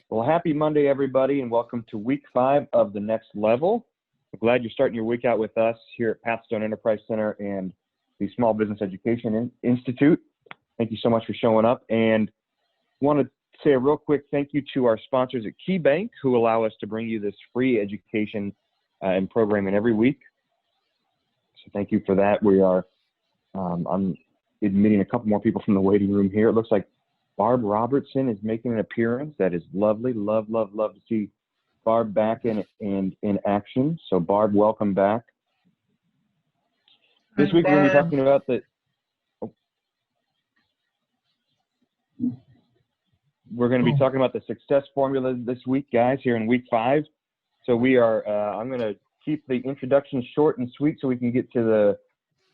Well, happy Monday, everybody, and welcome to week 5 of the Next Level. I'm glad you're starting your week out with us here at Pathstone Enterprise Center and the Small Business Education Institute. Thank you so much for showing up. And I want to say a real quick thank you to our sponsors at KeyBank, who allow us to bring you this free education and programming every week. So thank you for that. We are, I'm admitting a couple more people from the waiting room here. It looks like Barb Robertson is making an appearance. That is lovely. Love to see Barb back in action. So Barb, welcome back. This week we're going to be talking about the success formula this week, guys, here in week 5. So we are, I'm going to keep the introduction short and sweet so we can get to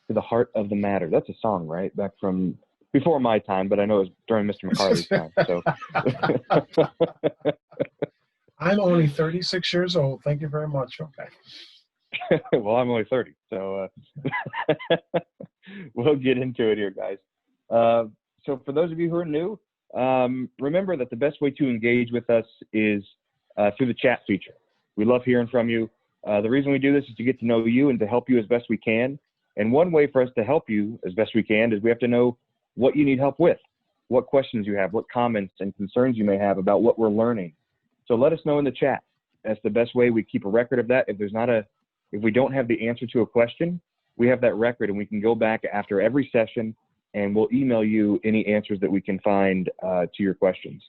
the heart of the matter. That's a song, right? Back from before my time, but I know it was during Mr. McCarthy's time. So I'm only 36 years old. Thank you very much. Okay. Well, I'm only 30, so we'll get into it here, guys. So for those of you who are new, remember that the best way to engage with us is through the chat feature. We love hearing from you. The reason we do this is to get to know you and to help you as best we can. And one way for us to help you as best we can is we have to know what you need help with, what questions you have, what comments and concerns you may have about what we're learning. So let us know in the chat. That's the best way. We keep a record of that. If we don't have the answer to a question, we have that record and we can go back after every session and we'll email you any answers that we can find to your questions.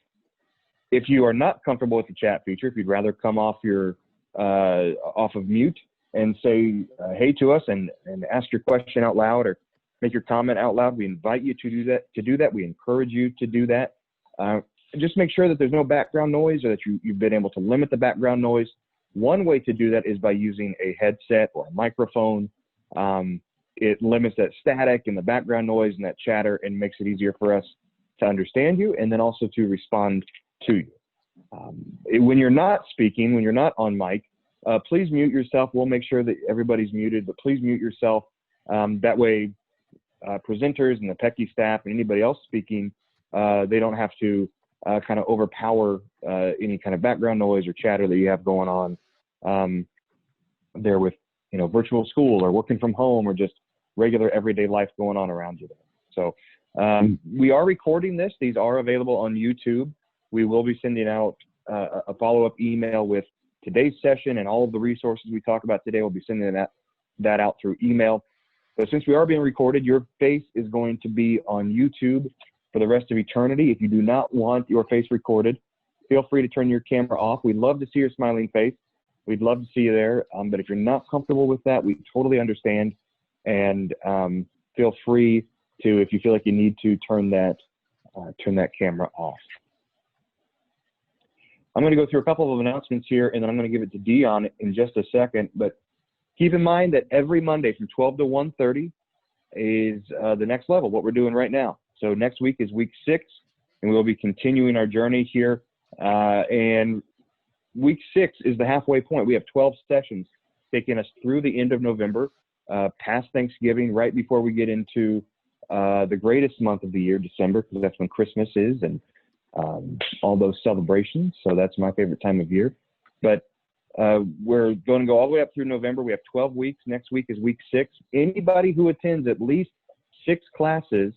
If you are not comfortable with the chat feature, if you'd rather come off of mute and say hey to us and ask your question out loud or make your comment out loud, we invite you to do that. We encourage you to do that. Just make sure that there's no background noise or that you've been able to limit the background noise. One way to do that is by using a headset or a microphone. It limits that static and the background noise and that chatter and makes it easier for us to understand you and then also to respond to you. When you're not speaking, when you're not on mic, please mute yourself. We'll make sure that everybody's muted, but please mute yourself. That way, presenters and the PECI staff and anybody else speaking, they don't have to kind of overpower any kind of background noise or chatter that you have going on there with, virtual school or working from home or just regular everyday life going on around you there. So we are recording this. These are available on YouTube. We will be sending out a follow-up email with today's session and all of the resources we talk about today. We'll be sending that out through email. So since we are being recorded, your face is going to be on YouTube for the rest of eternity. If you do not want your face recorded, feel free to turn your camera off. We'd love to see your smiling face. We'd love to see you there. But if you're not comfortable with that, we totally understand. And feel free to, if you feel like you need to, turn that camera off. I'm going to go through a couple of announcements here, and then I'm going to give it to Dion in just a second. But keep in mind that every Monday from 12 to 1:30 is the next level, what we're doing right now. So next week is week 6, and we'll be continuing our journey here. And week 6 is the halfway point. We have 12 sessions taking us through the end of November, past Thanksgiving, right before we get into the greatest month of the year, December, because that's when Christmas is and all those celebrations. So that's my favorite time of year. But we're going to go all the way up through November. We have 12 weeks. Next week is week 6. Anybody who attends at least 6 classes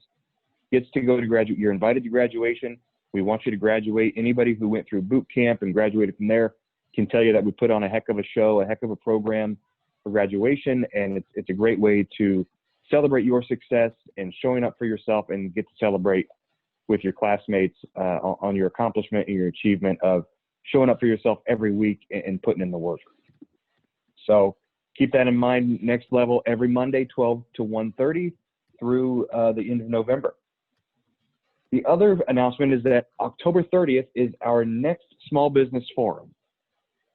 gets to go to graduate. You're invited to graduation. We want you to graduate. Anybody who went through boot camp and graduated from there can tell you that we put on a heck of a show, a heck of a program for graduation. And it's a great way to celebrate your success and showing up for yourself and get to celebrate with your classmates on your accomplishment and your achievement of showing up for yourself every week and putting in the work. So keep that in mind. Next level every Monday, 12 to 1:30 through the end of November. The other announcement is that October 30th is our next small business forum.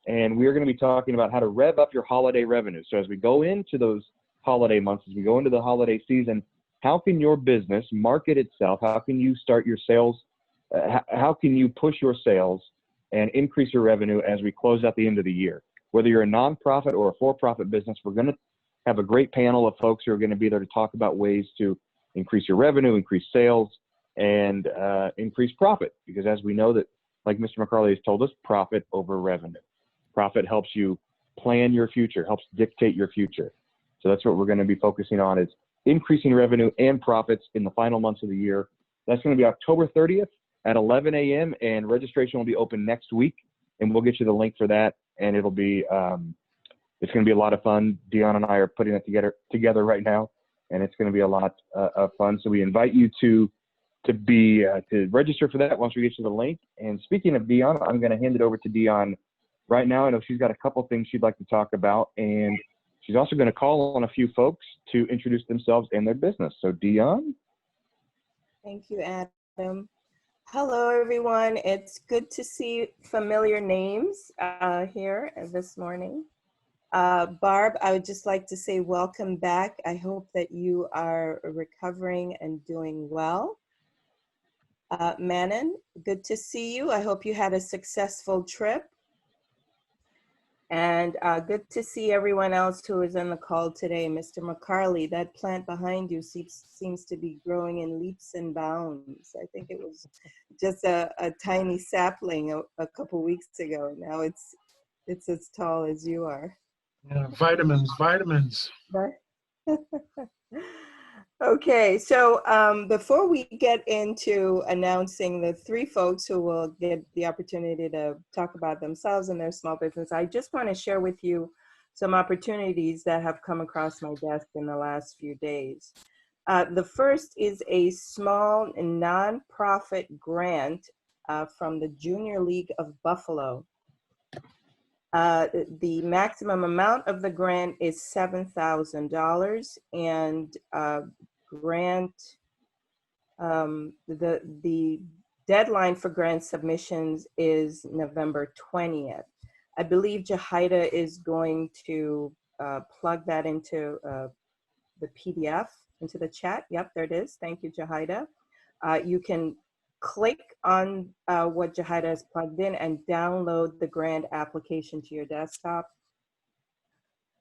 And we're going to be talking about how to rev up your holiday revenue. So as we go into those holiday months, as we go into the holiday season, how can your business market itself? How can you start your sales? How can you push your sales and increase your revenue as we close out the end of the year? Whether you're a nonprofit or a for-profit business, we're going to have a great panel of folks who are going to be there to talk about ways to increase your revenue, increase sales, and increase profit. Because as we know that like Mr. McCarley has told us, profit over revenue. Profit helps you plan your future, helps dictate your future. So that's what we're going to be focusing on, is increasing revenue and profits in the final months of the year. That's going to be October 30th at 11 a.m. and registration will be open next week, and we'll get you the link for that. And it'll be, it's going to be a lot of fun. Dion and I are putting it together right now, and it's going to be a lot of fun. So we invite you to register for that once we get you the link. And speaking of Dion, I'm going to hand it over to Dion right now. I know she's got a couple things she'd like to talk about, and she's also going to call on a few folks to introduce themselves and their business. So Dion. Thank you, Adam. Hello, everyone. It's good to see familiar names here this morning. Barb, I would just like to say welcome back. I hope that you are recovering and doing well. Manon, good to see you. I hope you had a successful trip. And good to see everyone else who is on the call today. Mr. McCarley, that plant behind you seems to be growing in leaps and bounds. I think it was just a tiny sapling a couple weeks ago. Now it's as tall as you are. Yeah, vitamins. Right. Okay, so before we get into announcing the three folks who will get the opportunity to talk about themselves and their small business, I just want to share with you some opportunities that have come across my desk in the last few days. The first is a small nonprofit grant from the Junior League of Buffalo. The maximum amount of the grant is $7,000, and grant the deadline for grant submissions is November 20th. I believe Jahida is going to plug that into the PDF into the chat. Yep, there it is. Thank you, Jahida. You can click on what Jahida has plugged in and download the grant application to your desktop.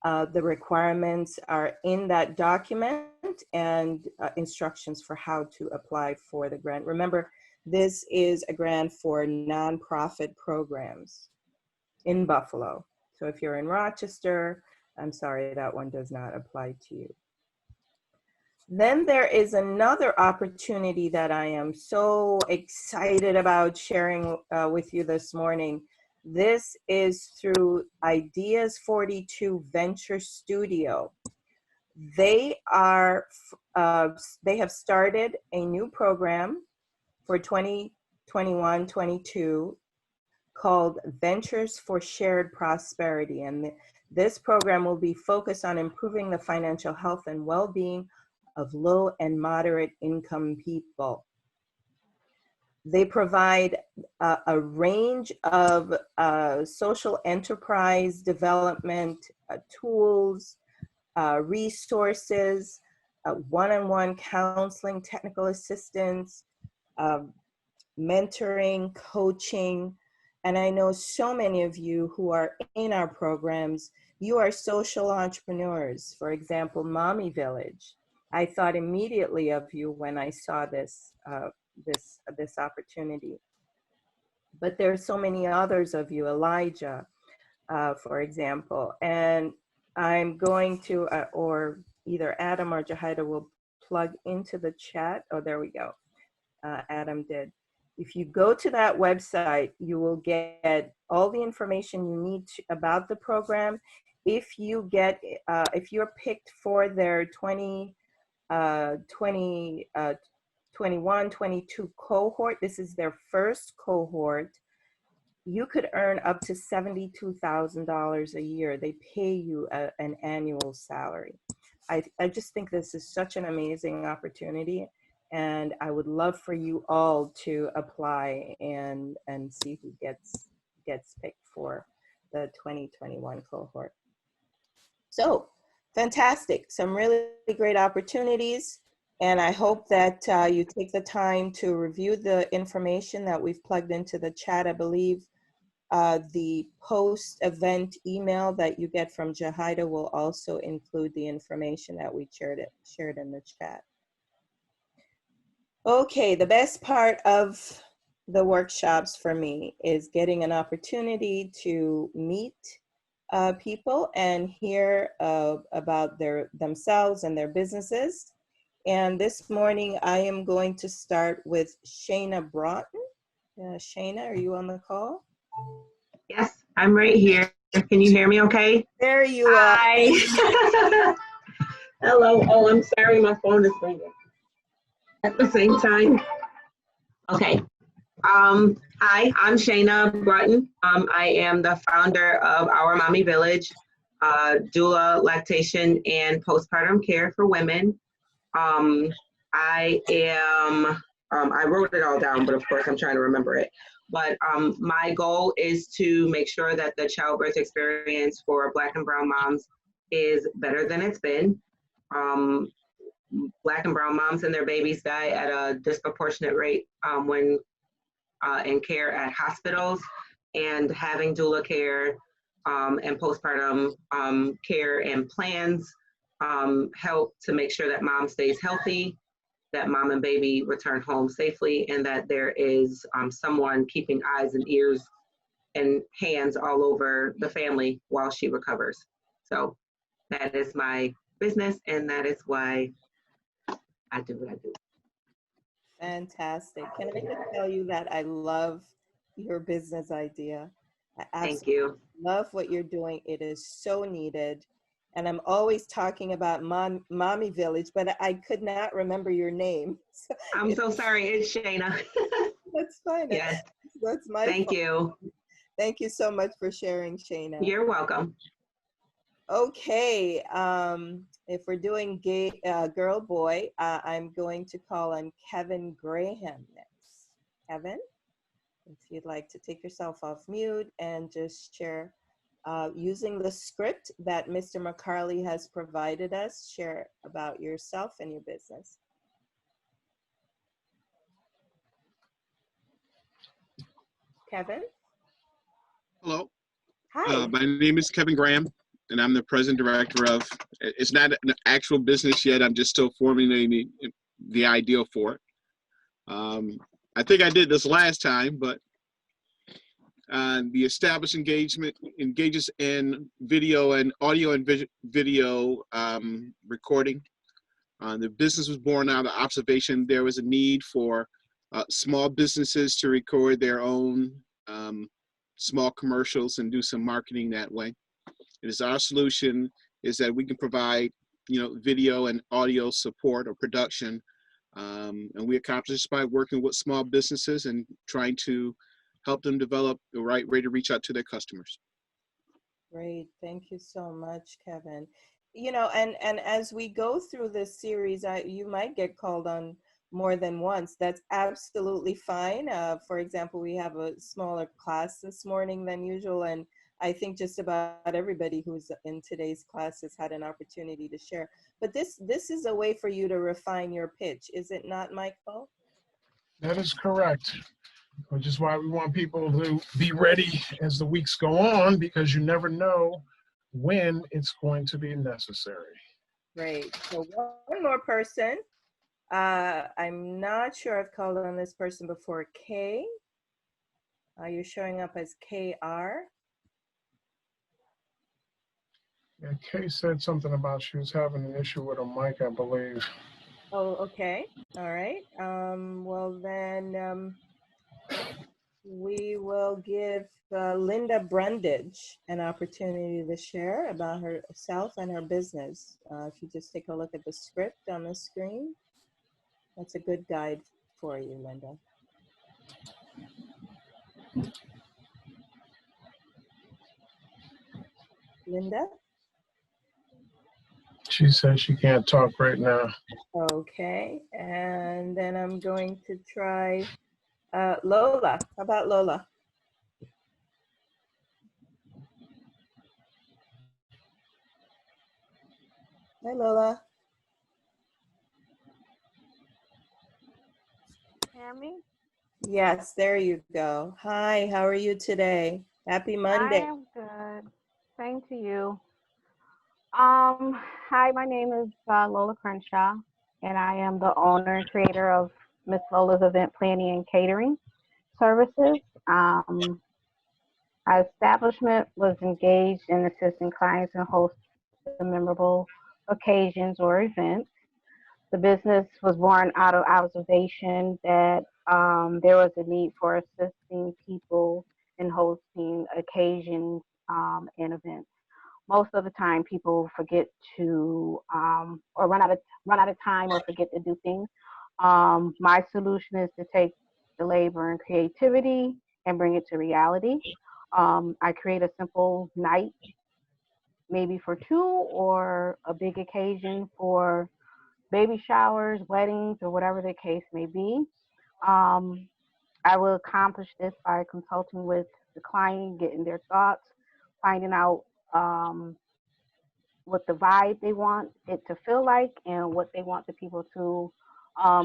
The requirements are in that document and instructions for how to apply for the grant. Remember, this is a grant for nonprofit programs in Buffalo. So if you're in Rochester, I'm sorry, that one does not apply to you. Then there is another opportunity that I am so excited about sharing with you this morning. This is through Ideas 42 Venture Studio. They have started a new program for 2021-22 called Ventures for Shared Prosperity. And this program will be focused on improving the financial health and well-being of low and moderate income people. They provide a range of social enterprise development tools, resources, one-on-one counseling, technical assistance, mentoring, coaching. And I know so many of you who are in our programs, you are social entrepreneurs. For example, Mommy Village. I thought immediately of you when I saw this this opportunity. But there are so many others of you, Elijah, for example. And I'm going to, or either Adam or Jahida will plug into the chat. Oh, there we go. Adam did. If you go to that website, you will get all the information you need about the program. If you get, if you're picked for their 21-22 cohort, this is their first cohort, you could earn up to $72,000 a year. They pay you an annual salary. I just think this is such an amazing opportunity, and I would love for you all to apply and see who gets picked for the 2021 cohort. So fantastic, some really great opportunities. And I hope that you take the time to review the information that we've plugged into the chat. I believe the post-event email that you get from Jahida will also include the information that we shared in the chat. Okay, the best part of the workshops for me is getting an opportunity to meet people and hear about themselves and their businesses. And this morning I am going to start with Shayna Broughton. Shayna, are you on the call? Yes, I'm right here. Can you hear me okay? There you are. Hi. Hello. Oh, I'm sorry, my phone is ringing at the same time. Okay. Hi, I'm Shayna Broughton. I am the founder of Our Mommy Village, doula, lactation, and postpartum care for women. I wrote it all down, but of course I'm trying to remember it. But my goal is to make sure that the childbirth experience for Black and Brown moms is better than it's been. Black and Brown moms and their babies die at a disproportionate rate when in care at hospitals, and having doula care and postpartum care and plans help to make sure that mom stays healthy, that mom and baby return home safely, and that there is someone keeping eyes and ears and hands all over the family while she recovers. So that is my business, and that is why I do what I do. Fantastic. Can I just tell you that I love your business idea? I Thank you. love what you're doing. It is so needed. And I'm always talking about Mommy Village, but I could not remember your name. So I'm so sorry. It's Shayna. that's fine. Yes. That's my Thank fault. you. Thank you so much for sharing, Shayna. You're welcome. Okay. If we're doing girl, boy, I'm going to call on Kevin Graham next. Kevin, if you'd like to take yourself off mute and just share using the script that Mr. McCarley has provided us, share about yourself and your business. Kevin? Hello. Hi. My name is Kevin Graham, and I'm the president director of, it's not an actual business yet, I'm just still formulating the ideal for it. I think I did this last time, but the established engagement engages in video and audio and video recording. The business was born out of observation. There was a need for small businesses to record their own small commercials and do some marketing that way. It is our solution is that we can provide, video and audio support or production, and we accomplish this by working with small businesses and trying to help them develop the right way to reach out to their customers. Great, thank you so much, Kevin. And as we go through this series, you might get called on more than once. That's absolutely fine. For example, we have a smaller class this morning than usual, and I think just about everybody who's in today's class has had an opportunity to share. But this is a way for you to refine your pitch, is it not, Michael? That is correct. Which is why we want people to be ready as the weeks go on, because you never know when it's going to be necessary. Great. So one more person. I'm not sure I've called on this person before. Kay. You're showing up as KR. Yeah, Kay said something about she was having an issue with her mic, I believe. Oh, okay. All right. Well, then we will give Linda Brundage an opportunity to share about herself and her business. If you just take a look at the script on the screen, that's a good guide for you, Linda. Linda? She says she can't talk right now. Okay, and then I'm going to try Lola. How about Lola? Hi, Lola. Hear me? Yes, there you go. Hi, how are you today? Happy I Monday. am good. Same to you. Hi, my name is Lola Crenshaw, and I am the owner and creator of Miss Lola's Event Planning and Catering. services. Our establishment was engaged in assisting clients and hosts memorable occasions or events. The business was born out of observation that there was a need for assisting people in hosting occasions and events. Most of the time, people forget to or run out of time or forget to do things. My solution is to take the labor and creativity and bring it to reality. I create a simple night, maybe for two, or a big occasion for baby showers, weddings, or whatever the case may be. I will accomplish this by consulting with the client, getting their thoughts, finding out what the vibe they want it to feel like and what they want the people to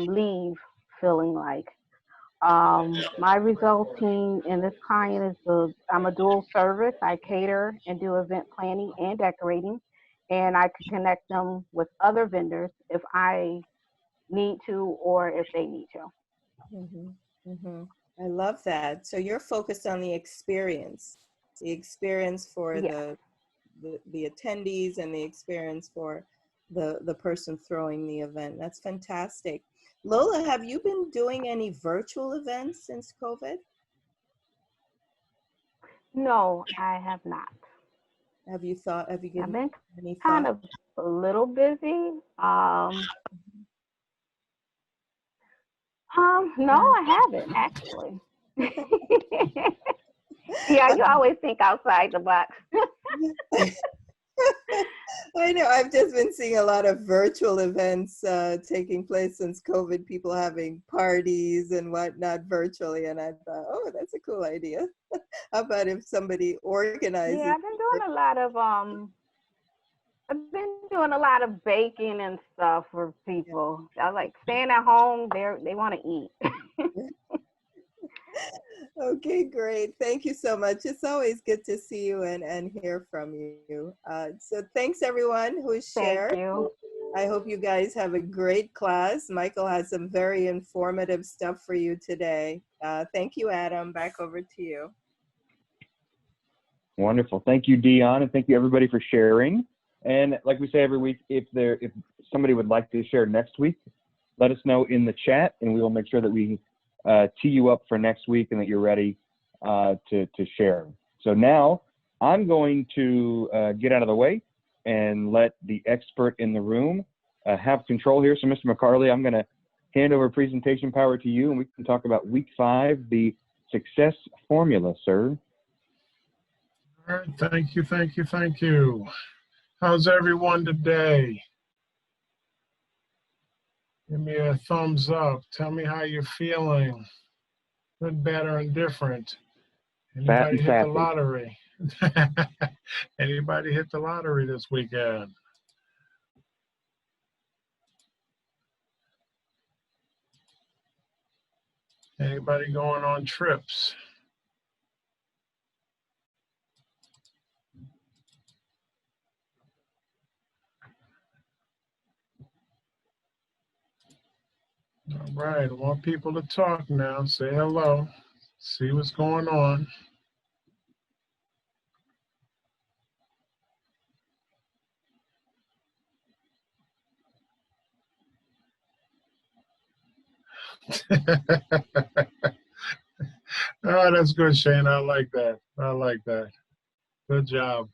leave feeling like. My resulting in this client is I'm a dual service. I cater and do event planning and decorating, and I can connect them with other vendors if I need to or if they need to. I love that. So you're focused on the experience for Yes. the attendees and the experience for the person throwing the event. That's fantastic. Lola, have you been doing any virtual events since COVID? No, I have not. Have you I've given been any kind thought? of a little busy. No, I haven't actually. Yeah, you always think outside the box. I know. I've just been seeing a lot of virtual events taking place since COVID, people having parties and whatnot virtually. And I thought, oh, that's a cool idea. How about if somebody organizes? Yeah, I've been doing a lot of baking and stuff for people. I like staying at home. They want to eat. Okay, great. Thank you so much. It's always good to see you and hear from you. So thanks everyone who shared. Thank you. I hope you guys have a great class. Michael has some very informative stuff for you today. Thank you, Adam. Back over to you. Wonderful. Thank you, Dion, and thank you everybody for sharing. And like we say every week, if somebody would like to share next week, let us know in the chat, and we will make sure that we tee you up for next week and that you're ready to share. So now I'm going to get out of the way and let the expert in the room have control here. So Mr. McCarley, I'm going to hand over presentation power to you, and we can talk about week 5, the success formula, sir. All right, thank you, thank you, thank you. How's everyone today? Give me a thumbs up. Tell me how you're feeling. Good, bad, or indifferent. Anybody hit the lottery? Anybody hit the lottery this weekend? Anybody going on trips? All right, I want people to talk now. Say hello. See what's going on. Oh, that's good, Shane. I like that. I like that. Good job.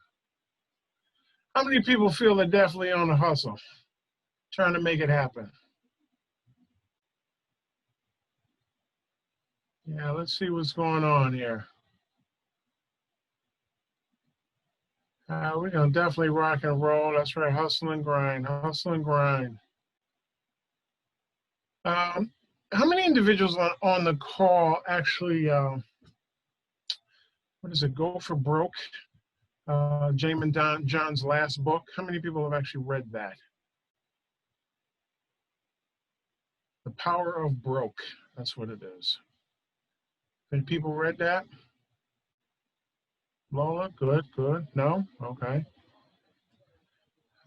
How many people feel they're definitely on a hustle, trying to make it happen? Yeah, let's see what's going on here. We're going to definitely rock and roll. That's right, hustle and grind, hustle and grind. How many individuals on the call actually, what is it, Go for Broke? Jamin John's last book. How many people have actually read that? The Power of Broke, that's what it is. Any people read that? Lola, good, good. No? Okay.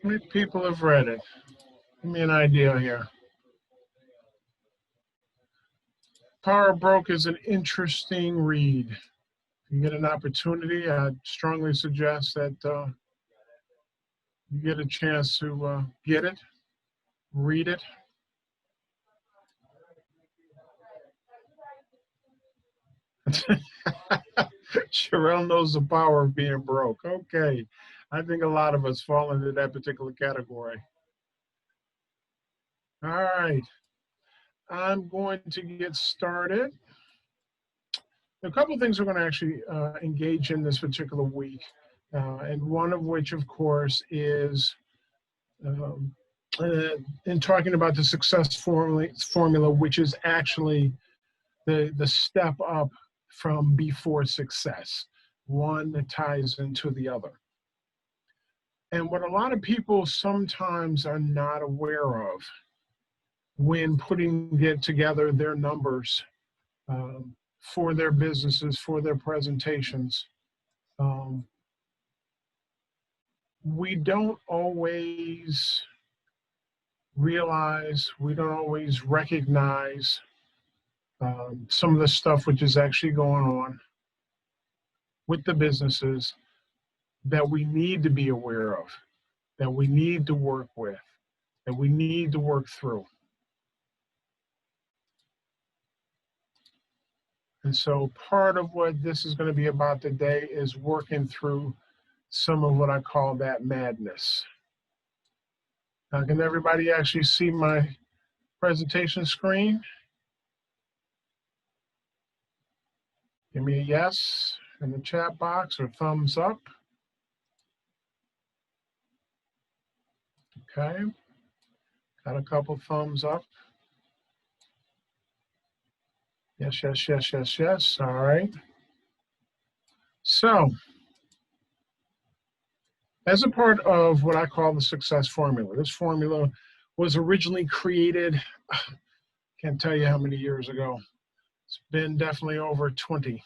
How many people have read it? Give me an idea here. Power Broke is an interesting read. If you get an opportunity, I strongly suggest that you get a chance to get it, read it. Sherelle knows the power of being broke. Okay. I think a lot of us fall into that particular category. All right. I'm going to get started. A couple of things we're going to actually engage in this particular week, and one of which, of course, is in talking about the success formula, which is actually the step up from before success, one that ties into the other. And what a lot of people sometimes are not aware of when putting together their numbers for their businesses, for their presentations, we don't always realize, we don't always recognize some of the stuff which is actually going on with the businesses that we need to be aware of, that we need to work with, that we need to work through. And so part of what this is going to be about today is working through some of what I call that madness. Now, can everybody actually see my presentation screen? Give me a yes in the chat box or thumbs up. Okay, got a couple thumbs up. Yes, yes, yes, yes, yes. All right. So, as a part of what I call the success formula, this formula was originally created, can't tell you how many years ago. It's been definitely over 20.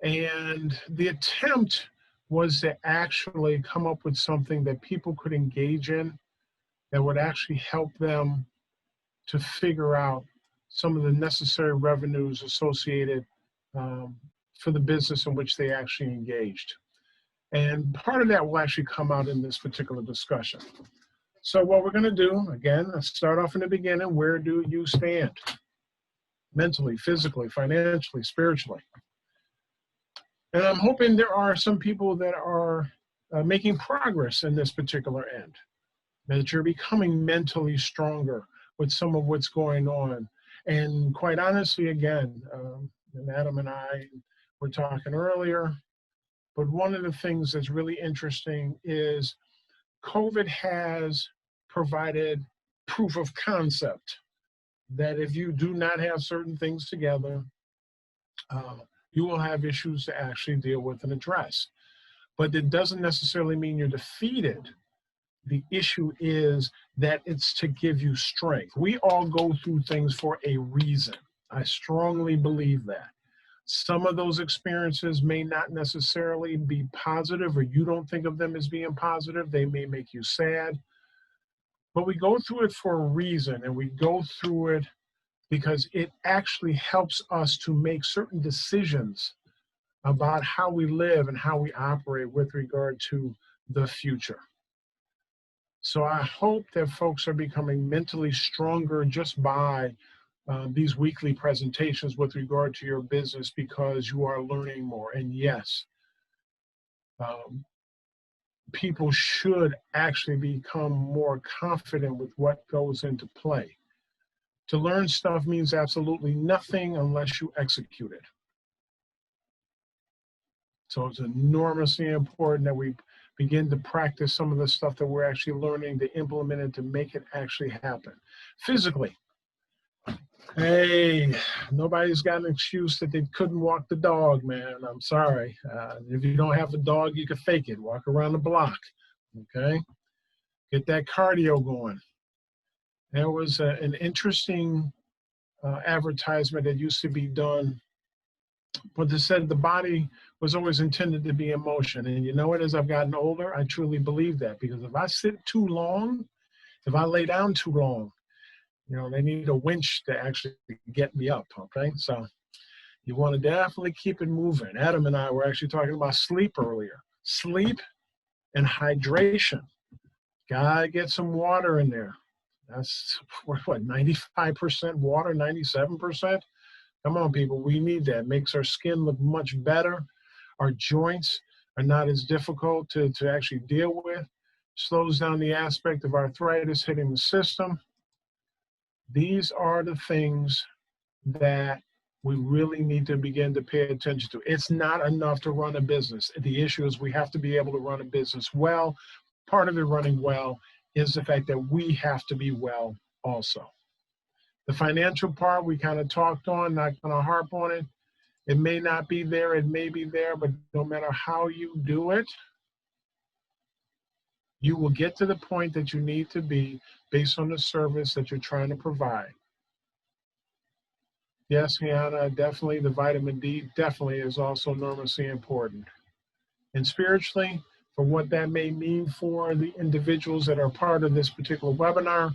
And the attempt was to actually come up with something that people could engage in that would actually help them to figure out some of the necessary revenues associated for the business in which they actually engaged. And part of that will actually come out in this particular discussion. So what we're going to do, again, let's start off in the beginning. Where do you stand? Mentally, physically, financially, spiritually. And I'm hoping there are some people that are making progress in this particular end, that you're becoming mentally stronger with some of what's going on. And quite honestly, again, and Adam and I were talking earlier, but one of the things that's really interesting is COVID has provided proof of concept that if you do not have certain things together, you will have issues to actually deal with and address. But it doesn't necessarily mean you're defeated. The issue is that it's to give you strength. We all go through things for a reason. I strongly believe that. Some of those experiences may not necessarily be positive, or you don't think of them as being positive. They may make you sad. But we go through it for a reason, and we go through it because it actually helps us to make certain decisions about how we live and how we operate with regard to the future. So I hope that folks are becoming mentally stronger just by these weekly presentations with regard to your business, because you are learning more. And yes, people should actually become more confident with what goes into play. To learn stuff means absolutely nothing unless you execute it. So it's enormously important that we begin to practice some of the stuff that we're actually learning, to implement it, to make it actually happen. Physically, hey, nobody's got an excuse that they couldn't walk the dog, man. I'm sorry. If you don't have a dog, you can fake it. Walk around the block, okay? Get that cardio going. There was an interesting advertisement that used to be done, but they said the body was always intended to be in motion. And you know what, as I've gotten older, I truly believe that, because if I sit too long, if I lay down too long, You know, they need a winch to actually get me up, okay? So you want to definitely keep it moving. Adam and I were actually talking about sleep earlier. Sleep and hydration. Gotta get some water in there. That's what, 95% water, 97%? Come on, people, we need that. Makes our skin look much better. Our joints are not as difficult to actually deal with. Slows down the aspect of arthritis hitting the system. These are the things that we really need to begin to pay attention to. It's not enough to run a business. The issue is we have to be able to run a business well. Part of it running well is the fact that we have to be well also. The financial part we kind of talked on, not going to harp on it. It may not be there, it may be there, but no matter how you do it, you will get to the point that you need to be based on the service that you're trying to provide. Yes, Hannah, definitely the vitamin D definitely is also enormously important. And spiritually, for what that may mean for the individuals that are part of this particular webinar,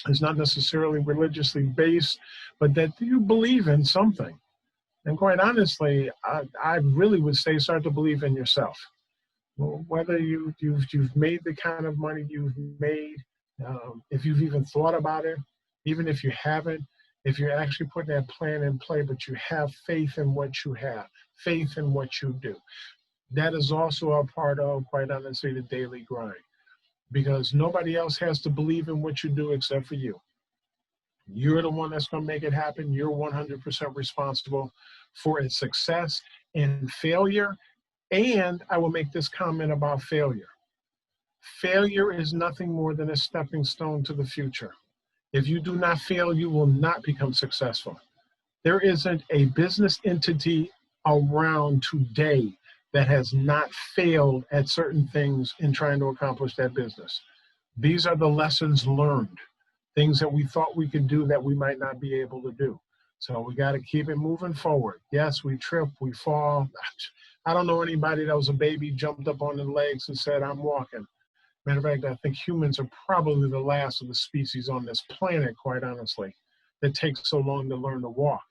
is not necessarily religiously based, but that you believe in something. And quite honestly, I really would say start to believe in yourself. Well, whether you've made the kind of money you've made, if you've even thought about it, even if you haven't, if you're actually putting that plan in play, but you have faith in what you have, faith in what you do. That is also a part of, quite honestly, the daily grind. Because nobody else has to believe in what you do except for you. You're the one that's going to make it happen. You're 100% responsible for its success and failure. And I will make this comment about failure. Failure is nothing more than a stepping stone to the future. If you do not fail, you will not become successful. There isn't a business entity around today that has not failed at certain things in trying to accomplish that business. These are the lessons learned, things that we thought we could do that we might not be able to do. So we got to keep it moving forward. Yes, we trip, we fall. I don't know anybody that was a baby, jumped up on their legs and said, I'm walking. Matter of fact, I think humans are probably the last of the species on this planet, quite honestly, that takes so long to learn to walk.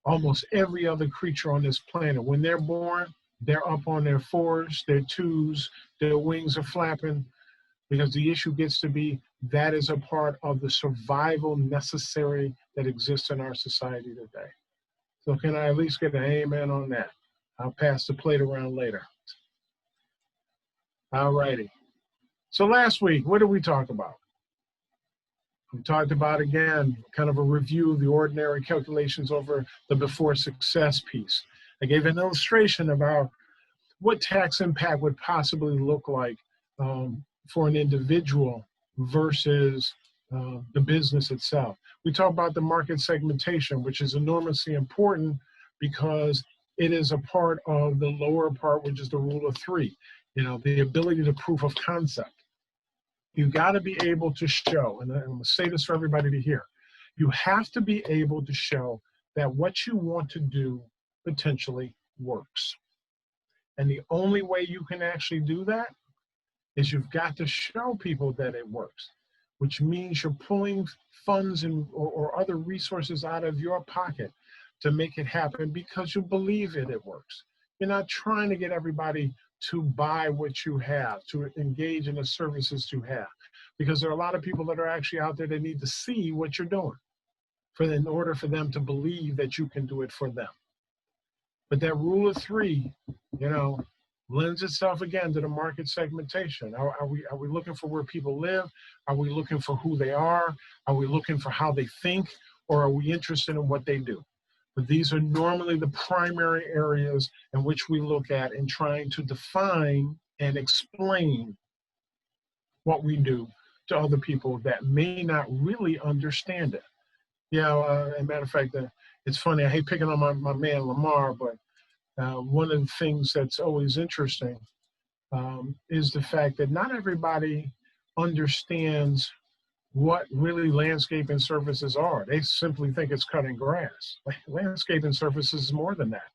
Almost every other creature on this planet, when they're born, they're up on their fours, their twos, their wings are flapping, because the issue gets to be that is a part of the survival necessary that exists in our society today. So can I at least get an amen on that? I'll pass the plate around later. All righty. So last week, what did we talk about? We talked about, again, kind of a review of the ordinary calculations over the before success piece. I gave an illustration about what tax impact would possibly look like for an individual versus the business itself. We talked about the market segmentation, which is enormously important because it is a part of the lower part, which is the rule of three, you know, the ability to proof of concept. You got to be able to show, and I'm going to say this for everybody to hear, you have to be able to show that what you want to do potentially works. And the only way you can actually do that is you've got to show people that it works, which means you're pulling funds or other resources out of your pocket to make it happen because you believe it works. You're not trying to get everybody to buy what you have, to engage in the services you have, because there are a lot of people that are actually out there that need to see what you're doing in order for them to believe that you can do it for them. But that rule of three, you know, lends itself again to the market segmentation. Are we looking for where people live? Are we looking for who they are? Are we looking for how they think? Or are we interested in what they do? But these are normally the primary areas in which we look at in trying to define and explain what we do to other people that may not really understand it. Yeah, as a matter of fact, it's funny, I hate picking on my man Lamar, but one of the things that's always interesting is the fact that not everybody understands what really landscaping services are. They simply think it's cutting grass. Landscaping services is more than that.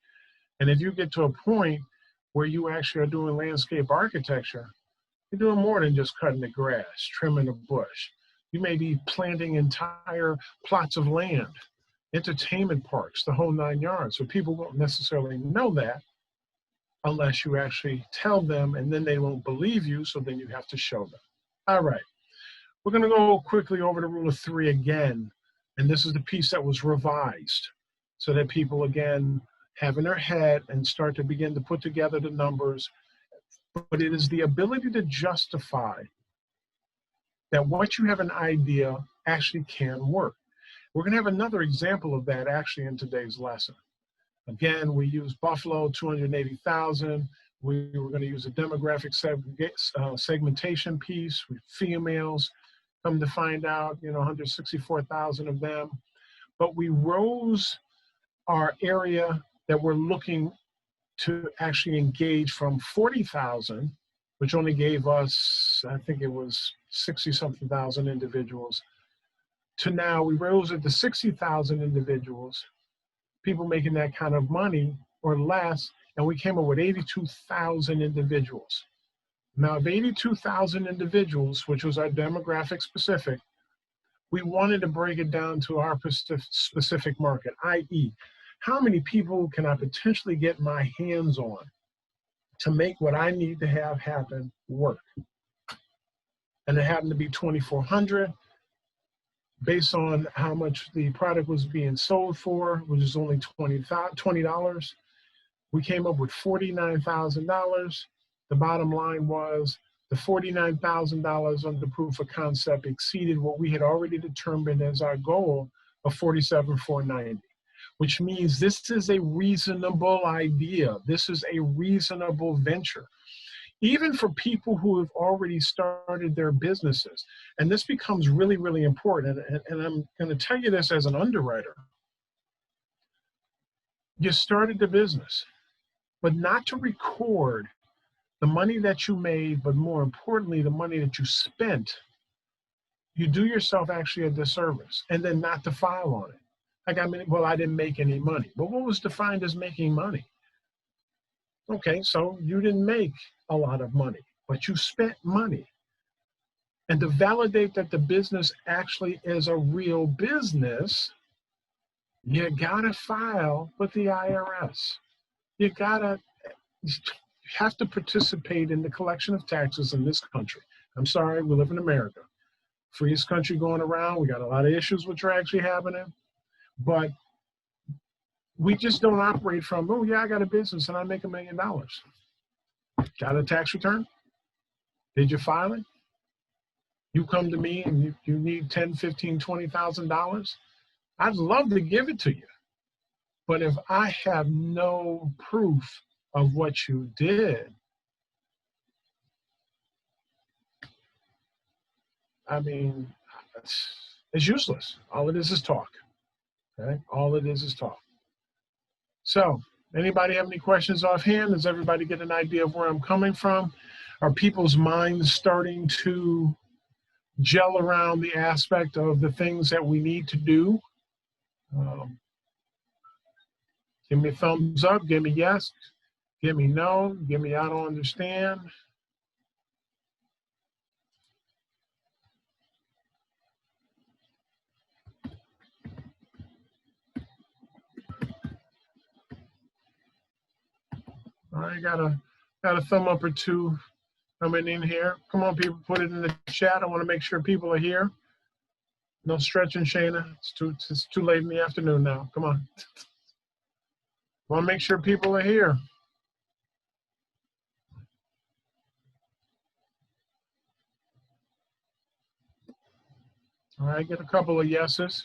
And if you get to a point where you actually are doing landscape architecture, you're doing more than just cutting the grass, trimming the bush. You may be planting entire plots of land, entertainment parks, the whole 9 yards. So people won't necessarily know that unless you actually tell them, and then they won't believe you, so then you have to show them. All right, we're gonna go quickly over the rule of 3 again, and this is the piece that was revised so that people, again, have in their head and start to begin to put together the numbers. But it is the ability to justify that what you have an idea actually can work. We're gonna have another example of that actually in today's lesson. Again, we use Buffalo, 280,000. We were gonna use a demographic segmentation piece with females. Come to find out, 164,000 of them. But we rose our area that we're looking to actually engage from 40,000, which only gave us, I think it was 60-something thousand individuals, to now we rose it to 60,000 individuals, people making that kind of money or less, and we came up with 82,000 individuals. Now, of 82,000 individuals, which was our demographic specific, we wanted to break it down to our specific market, i.e., how many people can I potentially get my hands on to make what I need to have happen work? And it happened to be 2,400 based on how much the product was being sold for, which is only $20. We came up with $49,000. The bottom line was the $49,000 under proof of concept exceeded what we had already determined as our goal of $47,490. Which means this is a reasonable idea. This is a reasonable venture. Even for people who have already started their businesses. And this becomes really, really important. And I'm going to tell you this as an underwriter. You started the business, but not to record the money that you made, but more importantly, the money that you spent. You do yourself actually a disservice, and then not to file on it. Like, I didn't make any money. But what was defined as making money? Okay, so you didn't make a lot of money, but you spent money. And to validate that the business actually is a real business, you gotta file with the IRS. You have to participate in the collection of taxes in this country. I'm sorry, we live in America. Freest country going around. We got a lot of issues which are actually happening. But we just don't operate from, oh yeah, I got a business and I make $1 million. Got a tax return? Did you file it? You come to me and you need $10,000, $15,000, $20,000. I'd love to give it to you. But if I have no proof of what you did, I mean, it's useless. All it is talk. Okay? All it is talk. So, anybody have any questions offhand? Does everybody get an idea of where I'm coming from? Are people's minds starting to gel around the aspect of the things that we need to do? Give me a thumbs up, give me yes, give me no, give me I don't understand. All right, got a thumb up or two coming in here. Come on, people, put it in the chat. I want to make sure people are here. No stretching, Shayna. It's too late in the afternoon now. Come on. Want to make sure people are here. All right, get a couple of yeses.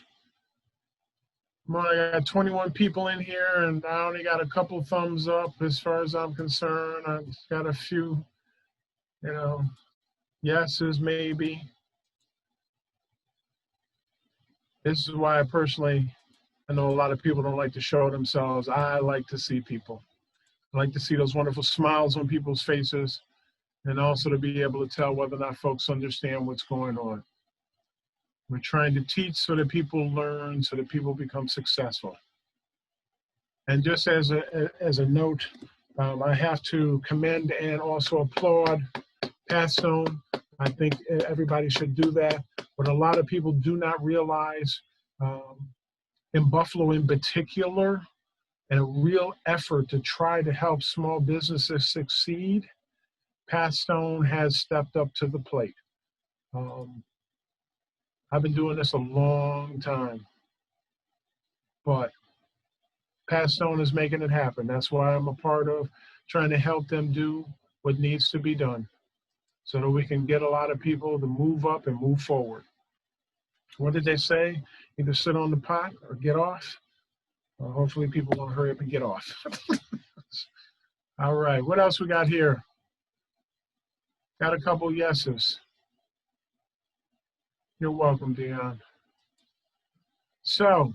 Come on, I got 21 people in here, and I only got a couple thumbs up as far as I'm concerned. I've got a few, yeses maybe. This is why I know a lot of people don't like to show themselves. I like to see people. I like to see those wonderful smiles on people's faces, and also to be able to tell whether or not folks understand what's going on. We're trying to teach so that people learn, so that people become successful. And just as a note, I have to commend and also applaud Pat Stone. I think everybody should do that. But a lot of people do not realize, in Buffalo in particular, and a real effort to try to help small businesses succeed, Pat Stone has stepped up to the plate. I've been doing this a long time, but Pat Stone is making it happen. That's why I'm a part of trying to help them do what needs to be done so that we can get a lot of people to move up and move forward. What did they say? Either sit on the pot or get off. Well, hopefully people will hurry up and get off. All right, what else we got here? Got a couple yeses. You're welcome, Dion. So,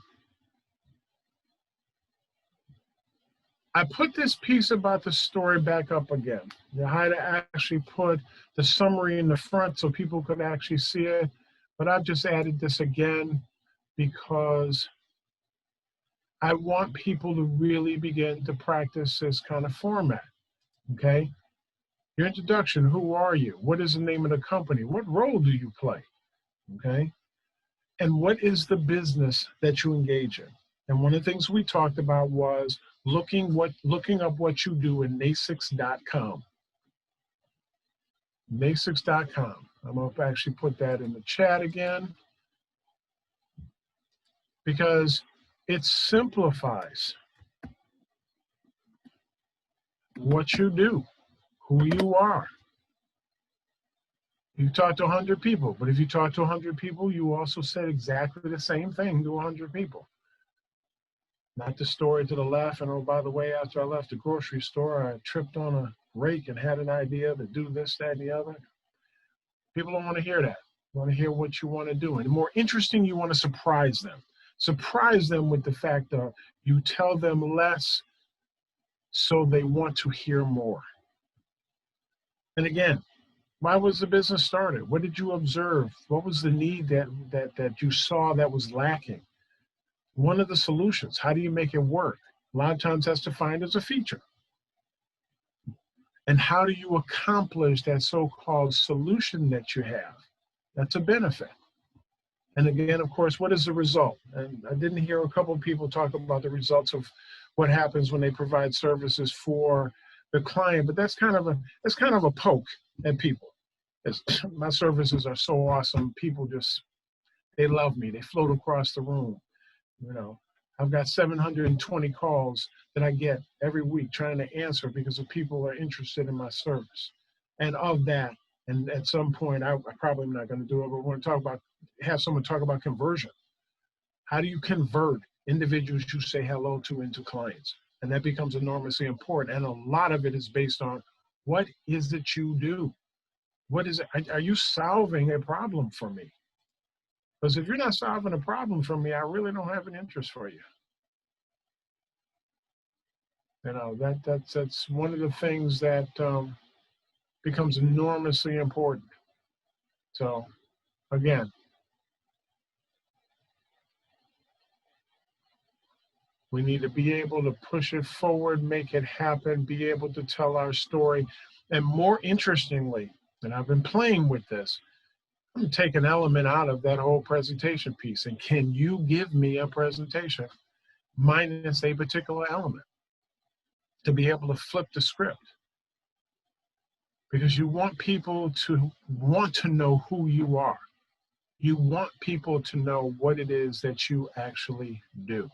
I put this piece about the story back up again. Haida actually put the summary in the front so people could actually see it, but I've just added this again because I want people to really begin to practice this kind of format, okay? Your introduction, who are you? What is the name of the company? What role do you play, okay? And what is the business that you engage in? And one of the things we talked about was looking up what you do in NAICS.com. NAICS.com. I'm going to actually put that in the chat again because it simplifies what you do, who you are. You talk to 100 people, but if you talk to 100 people, you also said exactly the same thing to 100 people. Not the story to the left, and oh, by the way, after I left the grocery store, I tripped on a rake and had an idea to do this, that, and the other. People don't want to hear that. They want to hear what you want to do. And the more interesting, you want to surprise them. Surprise them with the fact that you tell them less so they want to hear more. And again, why was the business started? What did you observe? What was the need that you saw that was lacking? One of the solutions, how do you make it work? A lot of times that's defined as a feature. And how do you accomplish that so-called solution that you have? That's a benefit. And again, of course, what is the result? And I didn't hear a couple of people talk about the results of what happens when they provide services for the client, but that's kind of a poke at people. My services are so awesome. People just, they love me. They float across the room. You know, I've got 720 calls that I get every week trying to answer because of people who are interested in my service. And of that, and at some point, I probably am not going to do it, but we're going to talk about, have someone talk about conversion. How do you convert individuals you say hello to into clients? And that becomes enormously important. And a lot of it is based on what is it you do? What is it? Are you solving a problem for me? Because if you're not solving a problem for me, I really don't have an interest for you. You know, that's one of the things that becomes enormously important. So, again, we need to be able to push it forward, make it happen, be able to tell our story. And more interestingly, and I've been playing with this, I'm going to take an element out of that whole presentation piece. And can you give me a presentation minus a particular element to be able to flip the script? Because you want people to want to know who you are. You want people to know what it is that you actually do.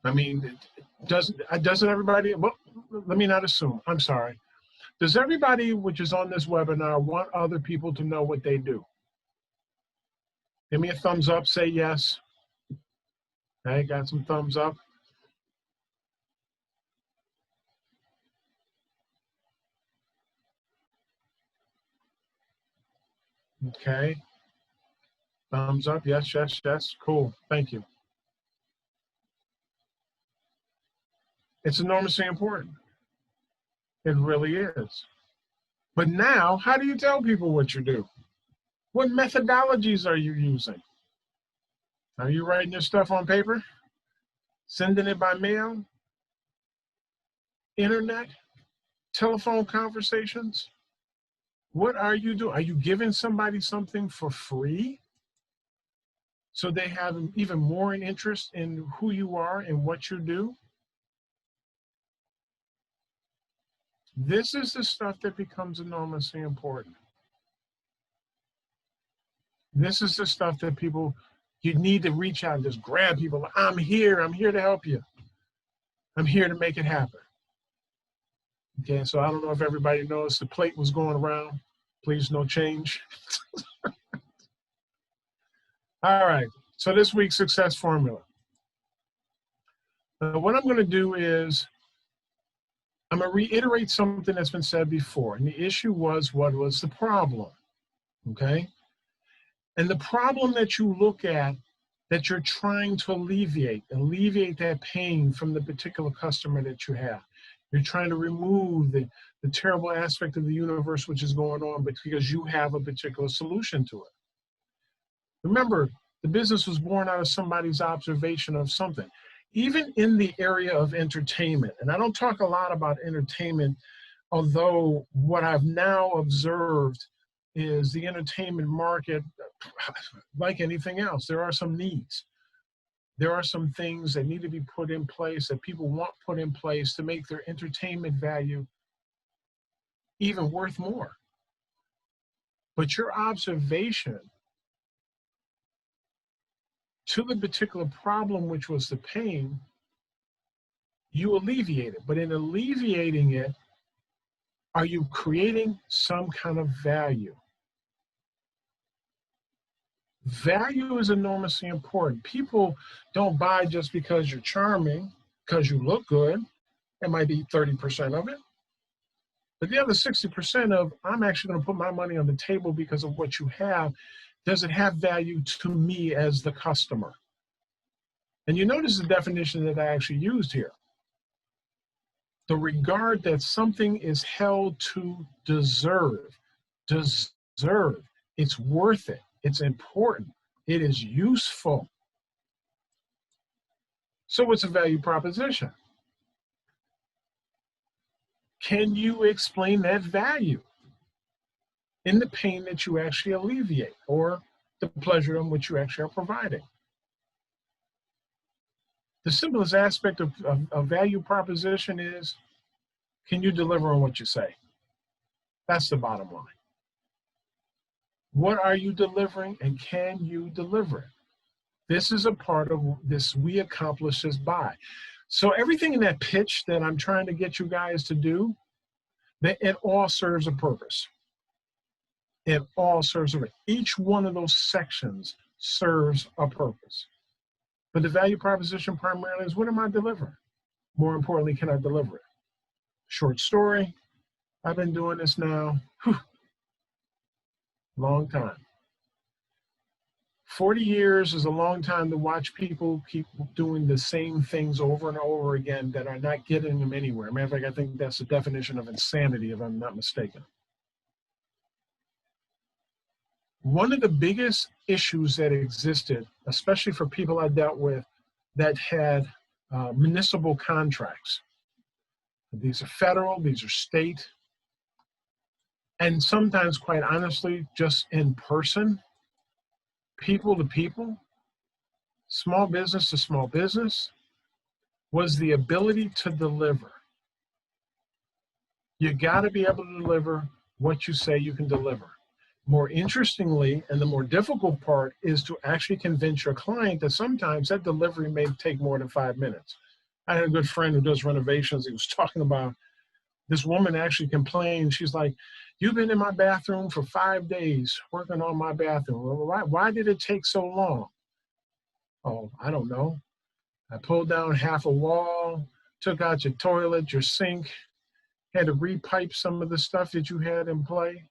I mean, doesn't everybody, well, let me not assume, I'm sorry. Does everybody which is on this webinar want other people to know what they do? Give me a thumbs up, say yes. Okay, got some thumbs up. Okay. Thumbs up, yes, yes, yes, cool, thank you. It's enormously important. It really is. But now, how do you tell people what you do? What methodologies are you using? Are you writing your stuff on paper? Sending it by mail? Internet? Telephone conversations? What are you doing? Are you giving somebody something for free so they have even more an interest in who you are and what you do? This is the stuff that becomes enormously important. This is the stuff that people, you need to reach out and just grab people. I'm here to help you. I'm here to make it happen. Okay, so I don't know if everybody knows the plate was going around. Please, no change. All right, so this week's success formula. What I'm going to do is I'm going to reiterate something that's been said before. And the issue was, what was the problem? Okay? And the problem that you look at, that you're trying to alleviate that pain from the particular customer that you have. You're trying to remove the terrible aspect of the universe which is going on, but because you have a particular solution to it. Remember, the business was born out of somebody's observation of something. Even in the area of entertainment, and I don't talk a lot about entertainment, although what I've now observed is the entertainment market, like anything else, there are some needs. There are some things that need to be put in place, that people want put in place to make their entertainment value even worth more. But your observation to the particular problem, which was the pain, you alleviate it. But in alleviating it, are you creating some kind of value? Value is enormously important. People don't buy just because you're charming, because you look good. It might be 30% of it. But the other 60% of, I'm actually going to put my money on the table because of what you have. Does it have value to me as the customer? And you notice the definition that I actually used here. The regard that something is held to deserve. Deserve. It's worth it. It's important. It is useful. So what's a value proposition? Can you explain that value in the pain that you actually alleviate or the pleasure in which you actually are providing? The simplest aspect of value proposition is, can you deliver on what you say? That's the bottom line. What are you delivering, and can you deliver it? This is a part of this, we accomplish this by. So everything in that pitch that I'm trying to get you guys to do, it all serves a purpose. It all serves a purpose. Each one of those sections serves a purpose. But the value proposition primarily is, what am I delivering? More importantly, can I deliver it? Short story, I've been doing this now, long time. 40 years is a long time to watch people keep doing the same things over and over again that are not getting them anywhere. Matter of fact, I think that's the definition of insanity, if I'm not mistaken. One of the biggest issues that existed, especially for people I dealt with that had municipal contracts. These are federal, these are state, and sometimes, quite honestly, just in person, people to people, small business to small business, was the ability to deliver. You got to be able to deliver what you say you can deliver. More interestingly, and the more difficult part, is to actually convince your client that sometimes that delivery may take more than 5 minutes. I had a good friend who does renovations. He was talking about this woman actually complained. She's like, you've been in my bathroom for 5 days working on my bathroom. Why did it take so long? Oh, I don't know. I pulled down half a wall, took out your toilet, your sink, had to repipe some of the stuff that you had in play.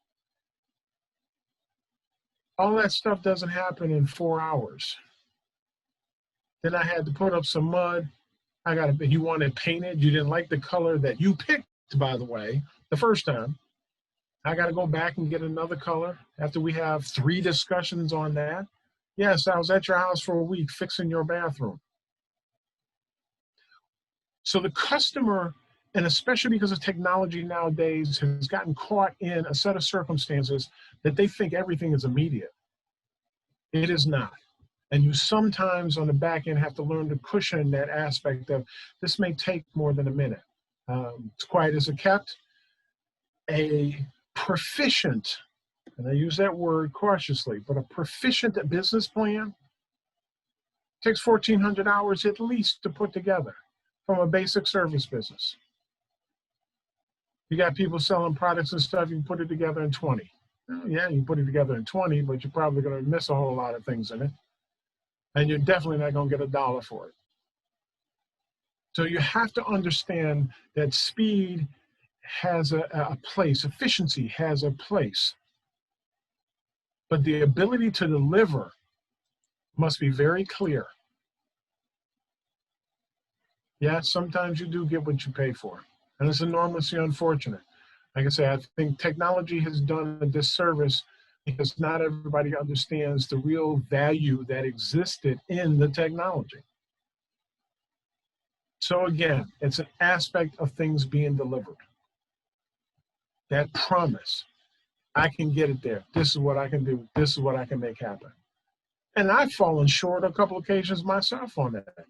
All that stuff doesn't happen in 4 hours. Then I had to put up some mud. You wanted painted. You didn't like the color that you picked, by the way, the first time. I got to go back and get another color after we have 3 discussions on that. Yes, I was at your house for a week fixing your bathroom. So the customer And especially because of technology nowadays has gotten caught in a set of circumstances that they think everything is immediate. It is not. And you sometimes on the back end have to learn to cushion that aspect of this may take more than a minute. It's quiet as it kept. A proficient, and I use that word cautiously, but a proficient business plan takes 1,400 hours at least to put together from a basic service business. You got people selling products and stuff, you can put it together in 20. Yeah, you can put it together in 20, but you're probably going to miss a whole lot of things in it. And you're definitely not going to get $1 for it. So you have to understand that speed has a place, efficiency has a place. But the ability to deliver must be very clear. Yeah, sometimes you do get what you pay for. And it's enormously unfortunate. Like I say, I think technology has done a disservice because not everybody understands the real value that existed in the technology. So again, it's an aspect of things being delivered. That promise, I can get it there. This is what I can do. This is what I can make happen. And I've fallen short a couple occasions myself on that.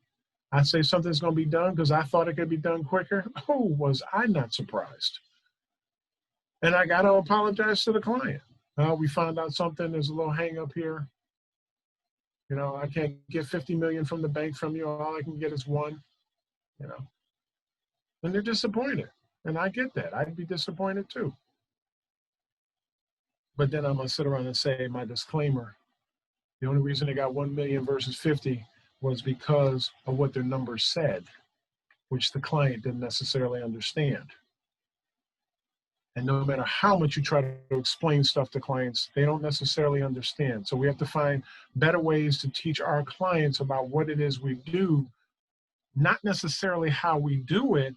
I say something's going to be done because I thought it could be done quicker. Oh, was I not surprised? And I got to apologize to the client. We found out something, there's a little hang up here. You know, I can't get 50 million from the bank from you. All I can get is 1, you know. And they're disappointed. And I get that. I'd be disappointed too. But then I'm going to sit around and say my disclaimer. The only reason they got 1 million versus 50 was because of what their numbers said, which the client didn't necessarily understand. And no matter how much you try to explain stuff to clients, they don't necessarily understand. So we have to find better ways to teach our clients about what it is we do, not necessarily how we do it,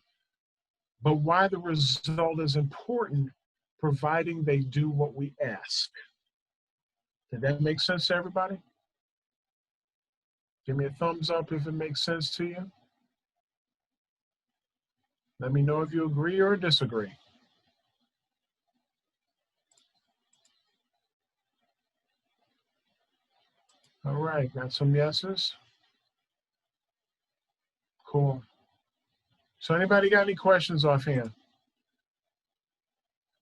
but why the result is important, providing they do what we ask. Did that make sense to everybody? Give me a thumbs up if it makes sense to you. Let me know if you agree or disagree. All right, got some yeses? Cool. So anybody got any questions offhand?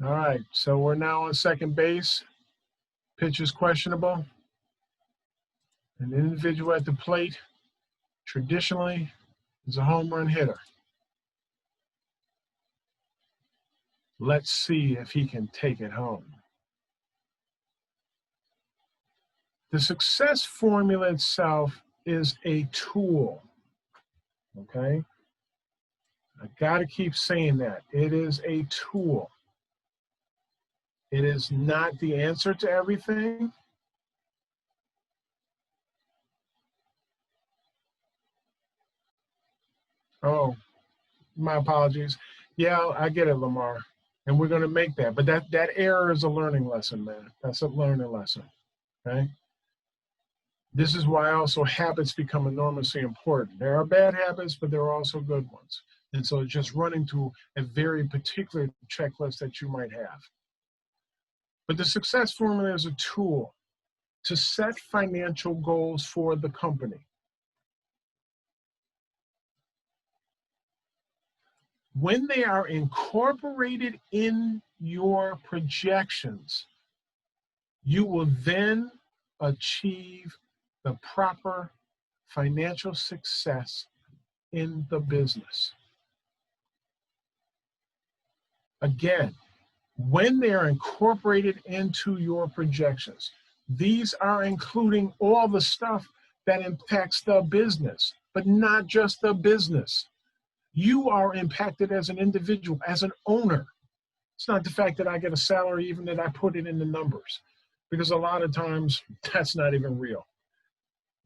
All right, so we're now on second base. Pitch is questionable. An individual at the plate traditionally is a home run hitter. Let's see if he can take it home. The success formula itself is a tool, okay? I gotta keep saying that. It is a tool. It is not the answer to everything. Oh, my apologies. Yeah, I get it, Lamar. And we're gonna make that. But that error is a learning lesson, man. That's a learning lesson, okay? This is why also habits become enormously important. There are bad habits, but there are also good ones. And so it's just running through a very particular checklist that you might have. But the success formula is a tool to set financial goals for the company. When they are incorporated in your projections, you will then achieve the proper financial success in the business. Again, when they are incorporated into your projections, these are including all the stuff that impacts the business, but not just the business. You are impacted as an individual, as an owner. It's not the fact that I get a salary, even that I put it in the numbers, because a lot of times that's not even real.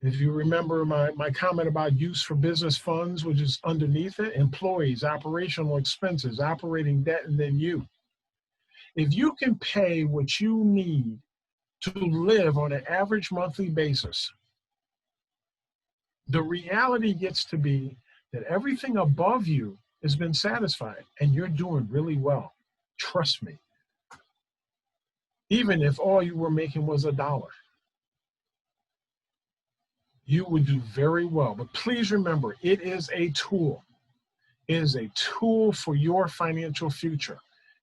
If you remember my comment about use for business funds, which is underneath it, employees, operational expenses, operating debt, and then you. If you can pay what you need to live on an average monthly basis, the reality gets to be that everything above you has been satisfied and you're doing really well. Trust me. Even if all you were making was $1, you would do very well. But please remember, it is a tool. It is a tool for your financial future.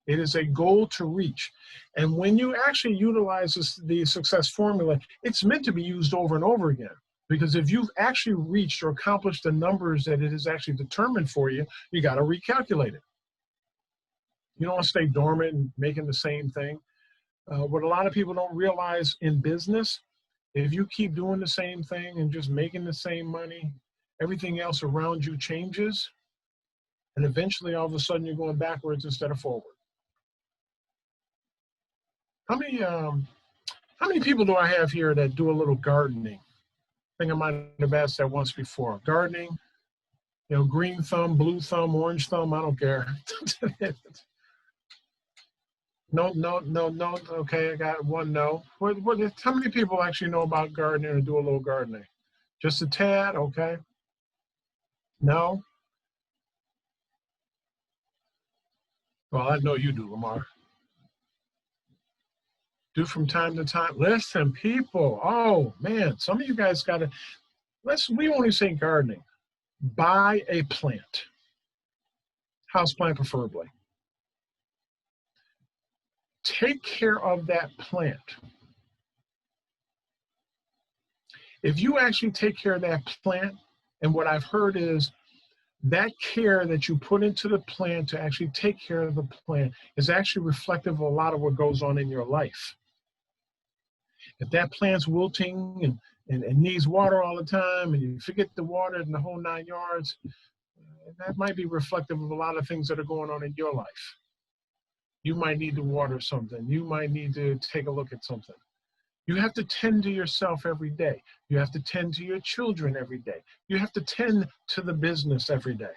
It is a goal to reach. And when you actually utilize the success formula, it's meant to be used over and over again. Because if you've actually reached or accomplished the numbers that it is actually determined for you, you got to recalculate it. You don't want to stay dormant and making the same thing. What a lot of people don't realize in business, if you keep doing the same thing and just making the same money, everything else around you changes. And eventually, all of a sudden, you're going backwards instead of forward. How many people do I have here that do a little gardening? I think I might have asked that once before. Gardening, you know, green thumb, blue thumb, orange thumb, I don't care. No. Okay, I got one no. How many people actually know about gardening or do a little gardening? Just a tad, okay. No? Well, I know you do, Lamar. Do from time to time. Listen, people. Oh, man, some of you guys got to, we only say gardening. Buy a plant. House plant preferably. Take care of that plant. If you actually take care of that plant, and what I've heard is that care that you put into the plant to actually take care of the plant is actually reflective of a lot of what goes on in your life. If that plant's wilting and needs water all the time, and you forget the water and the whole 9 yards, that might be reflective of a lot of things that are going on in your life. You might need to water something. You might need to take a look at something. You have to tend to yourself every day. You have to tend to your children every day. You have to tend to the business every day.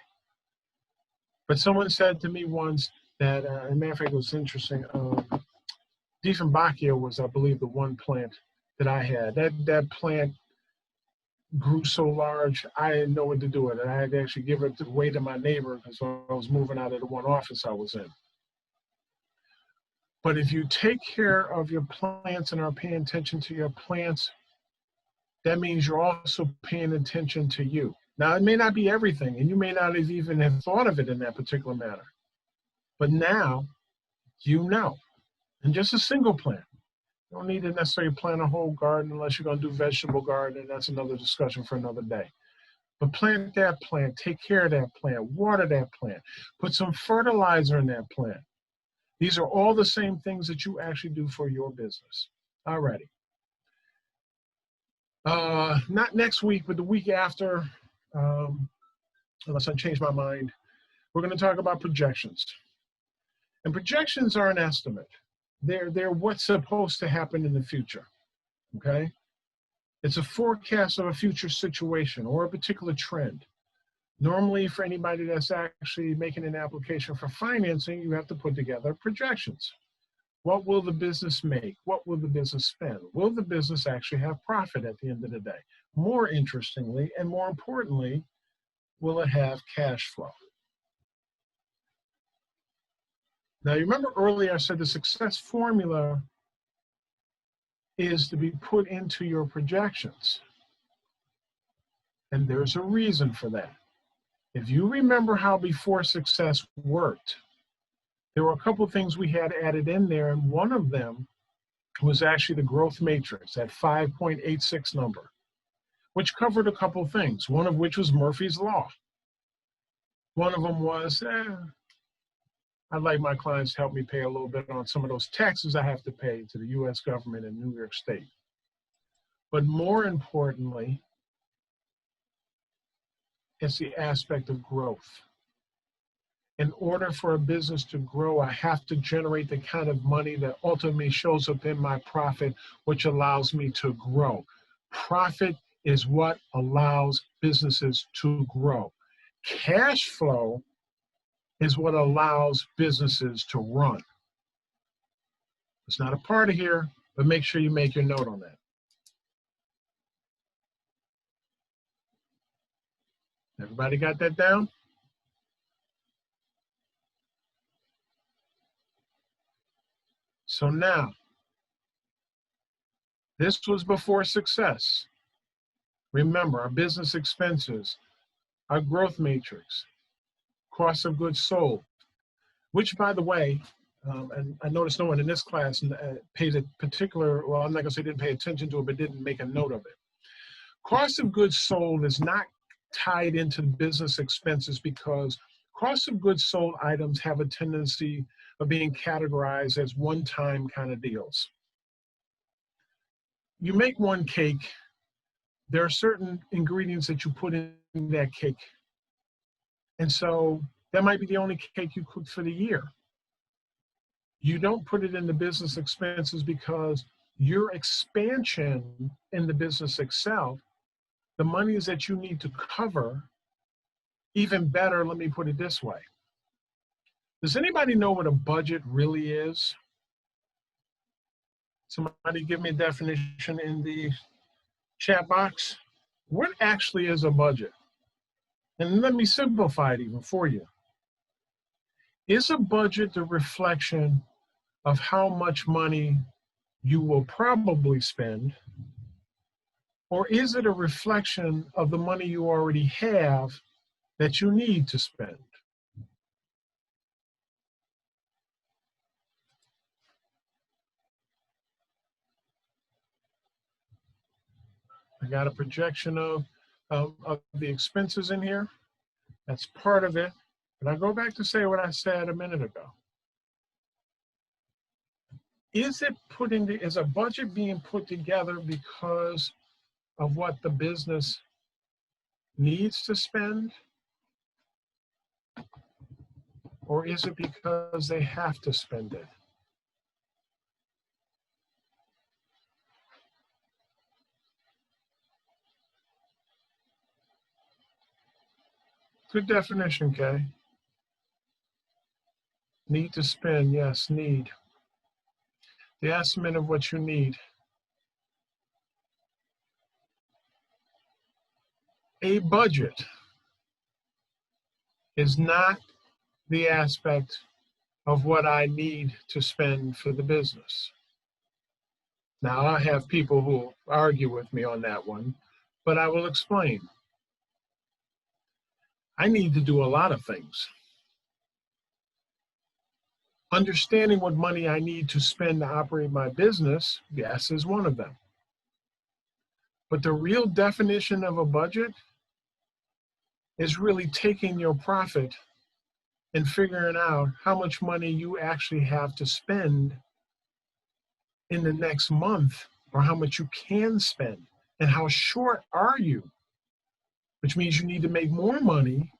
But someone said to me once that, as a matter of fact, it was interesting. Dieffenbachia was, I believe, the one plant that I had. That plant grew so large, I didn't know what to do with it. I had to actually give it away to my neighbor because I was moving out of the one office I was in. But if you take care of your plants and are paying attention to your plants, that means you're also paying attention to you. Now, it may not be everything, and you may not have even have thought of it in that particular manner. But now, you know. And just a single plant. You don't need to necessarily plant a whole garden unless you're going to do vegetable gardening. That's another discussion for another day. But plant that plant, take care of that plant, water that plant, put some fertilizer in that plant. These are all the same things that you actually do for your business. All righty. Not next week, but the week after, unless I change my mind, we're going to talk about projections. And projections are an estimate. They're what's supposed to happen in the future, okay? It's a forecast of a future situation or a particular trend. Normally, for anybody that's actually making an application for financing, you have to put together projections. What will the business make? What will the business spend? Will the business actually have profit at the end of the day? More interestingly, and more importantly, will it have cash flow? Now, you remember earlier I said the success formula is to be put into your projections. And there's a reason for that. If you remember how before success worked, there were a couple of things we had added in there, and one of them was actually the growth matrix, that 5.86 number, which covered a couple of things, one of which was Murphy's Law. One of them was, I'd like my clients to help me pay a little bit on some of those taxes I have to pay to the U.S. government in New York State. But more importantly, it's the aspect of growth. In order for a business to grow, I have to generate the kind of money that ultimately shows up in my profit, which allows me to grow. Profit is what allows businesses to grow. Cash flow is what allows businesses to run. It's not a part of here, but make sure you make your note on that. Everybody got that down? So now, this was before success. Remember, our business expenses, our growth matrix, cost of goods sold, which, by the way, and I noticed no one in this class pays a particular, well, I'm not gonna say didn't pay attention to it, but didn't make a note of it. Cost of goods sold is not tied into business expenses because cost of goods sold items have a tendency of being categorized as one-time kind of deals. You make one cake, there are certain ingredients that you put in that cake. And so that might be the only cake you cook for the year. You don't put it in the business expenses because your expansion in the business itself, the monies that you need to cover, even better, let me put it this way. Does anybody know what a budget really is? Somebody give me a definition in the chat box. What actually is a budget? And let me simplify it even for you. Is a budget the reflection of how much money you will probably spend, or is it a reflection of the money you already have that you need to spend? I got a projection of the expenses in here. That's part of it. But I go back to say what I said a minute ago. Is a budget being put together because of what the business needs to spend? Or is it because they have to spend it? Good definition, Kay. Need to spend, yes, need. The estimate of what you need. A budget is not the aspect of what I need to spend for the business. Now, I have people who argue with me on that one, but I will explain. I need to do a lot of things. Understanding what money I need to spend to operate my business, yes, is one of them. But the real definition of a budget is really taking your profit and figuring out how much money you actually have to spend in the next month, or how much you can spend, and how short are you, which means you need to make more money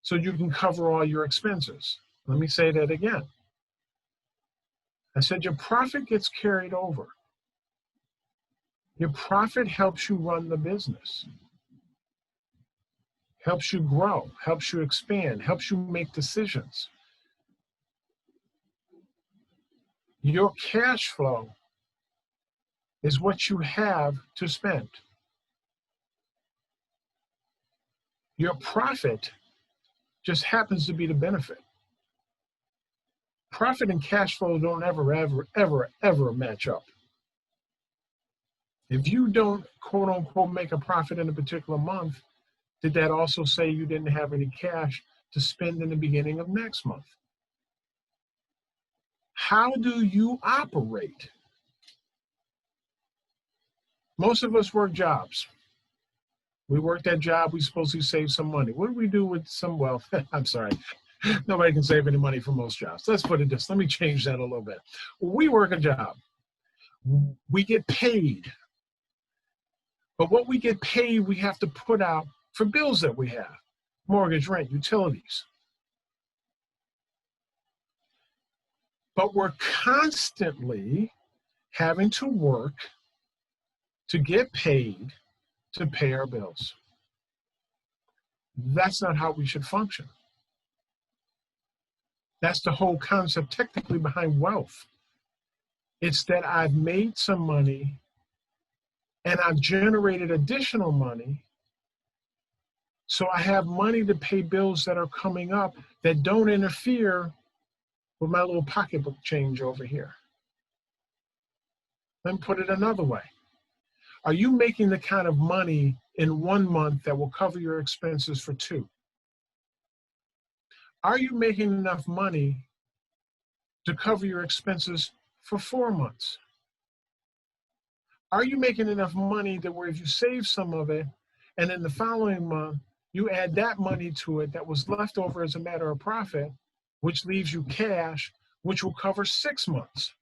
so you can cover all your expenses. Let me say that again. I said your profit gets carried over. Your profit helps you run the business, helps you grow, helps you expand, helps you make decisions. Your cash flow is what you have to spend. Your profit just happens to be the benefit. Profit and cash flow don't ever match up. If you don't, quote unquote, make a profit in a particular month, did that also say you didn't have any cash to spend in the beginning of next month? How do you operate? Most of us work jobs. We work that job, we supposedly save some money. What do we do with some wealth? I'm sorry. Nobody can save any money from most jobs. Let's put it this. Let me change that a little bit. We work a job. We get paid. But what we get paid, we have to put out for bills that we have. Mortgage, rent, utilities. But we're constantly having to work to get paid to pay our bills. That's not how we should function. That's the whole concept technically behind wealth. It's that I've made some money and I've generated additional money, so I have money to pay bills that are coming up that don't interfere with my little pocketbook change over here. Let me put it another way. Are you making the kind of money in 1 month that will cover your expenses for 2? Are you making enough money to cover your expenses for 4 months? Are you making enough money that where if you save some of it and in the following month, you add that money to it that was left over as a matter of profit, which leaves you cash, which will cover 6 months?